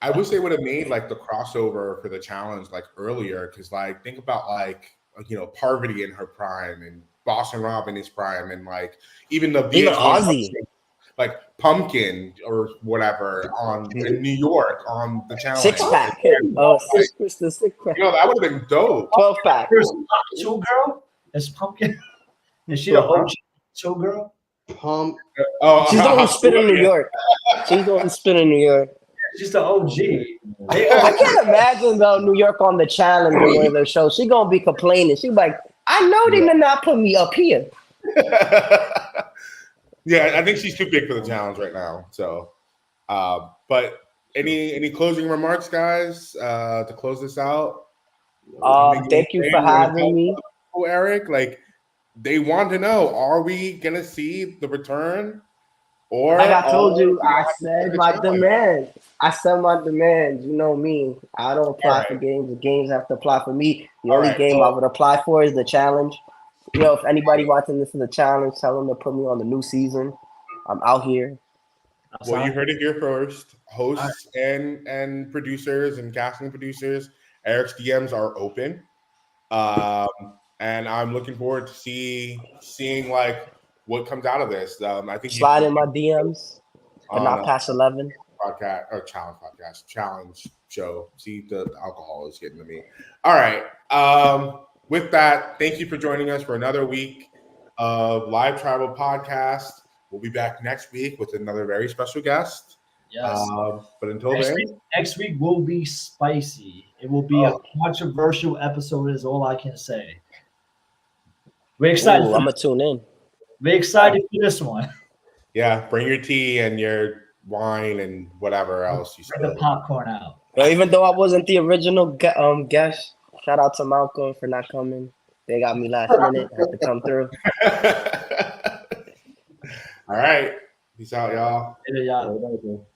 [SPEAKER 2] I wish they would have made like the crossover for the Challenge like earlier, because like think about like Parvati in her prime and Boston Rob in his prime, and like even
[SPEAKER 5] Ozzy,
[SPEAKER 2] like Pumpkin or whatever in New York on the Challenge.
[SPEAKER 5] 6-pack. The 6-pack.
[SPEAKER 2] That would have been dope.
[SPEAKER 5] 12-pack.
[SPEAKER 3] There's Chill Girl. There's Pumpkin. Is she the OG Chill Girl?
[SPEAKER 5] She's the one who spit in New York. She's the one who spit in New York.
[SPEAKER 3] She's the OG.
[SPEAKER 5] I can't imagine though New York on the Challenge or one of their shows. She gonna be complaining. She like, I know they did not put me up here.
[SPEAKER 2] Yeah, I think she's too big for the Challenge right now. So, but any closing remarks, guys, to close this out?
[SPEAKER 5] Thank you for having me,
[SPEAKER 2] Eric. Like, they want to know: are we gonna see the return? Or
[SPEAKER 5] like I told you, I said my demand. You know me. I don't apply for games. The games have to apply for me. The only game I would apply for is the Challenge. If anybody watching this is the Challenge, tell them to put me on the new season. I'm out here.
[SPEAKER 2] Well, you heard it here first. Hosts and producers and casting producers, Eric's DMs are open. And I'm looking forward to seeing like what comes out of this. I think
[SPEAKER 5] slide in my DMs, but not past 11.
[SPEAKER 2] Podcast or challenge show. See, the alcohol is getting to me. All right. With that, thank you for joining us for another week of Live Tribal Podcast. We'll be back next week with another very special guest.
[SPEAKER 3] Yes.
[SPEAKER 2] But until then,
[SPEAKER 3] next week will be spicy. It will be a controversial episode, is all I can say. We're excited.
[SPEAKER 5] I'm gonna tune in.
[SPEAKER 3] We're excited for this one.
[SPEAKER 2] Yeah, bring your tea and your wine and whatever else you
[SPEAKER 3] Bring the popcorn out.
[SPEAKER 5] Well, even though I wasn't the original guest, shout out to Malcolm for not coming. They got me last minute. Had to come through.
[SPEAKER 2] All right. Peace out, y'all.
[SPEAKER 3] Later, y'all.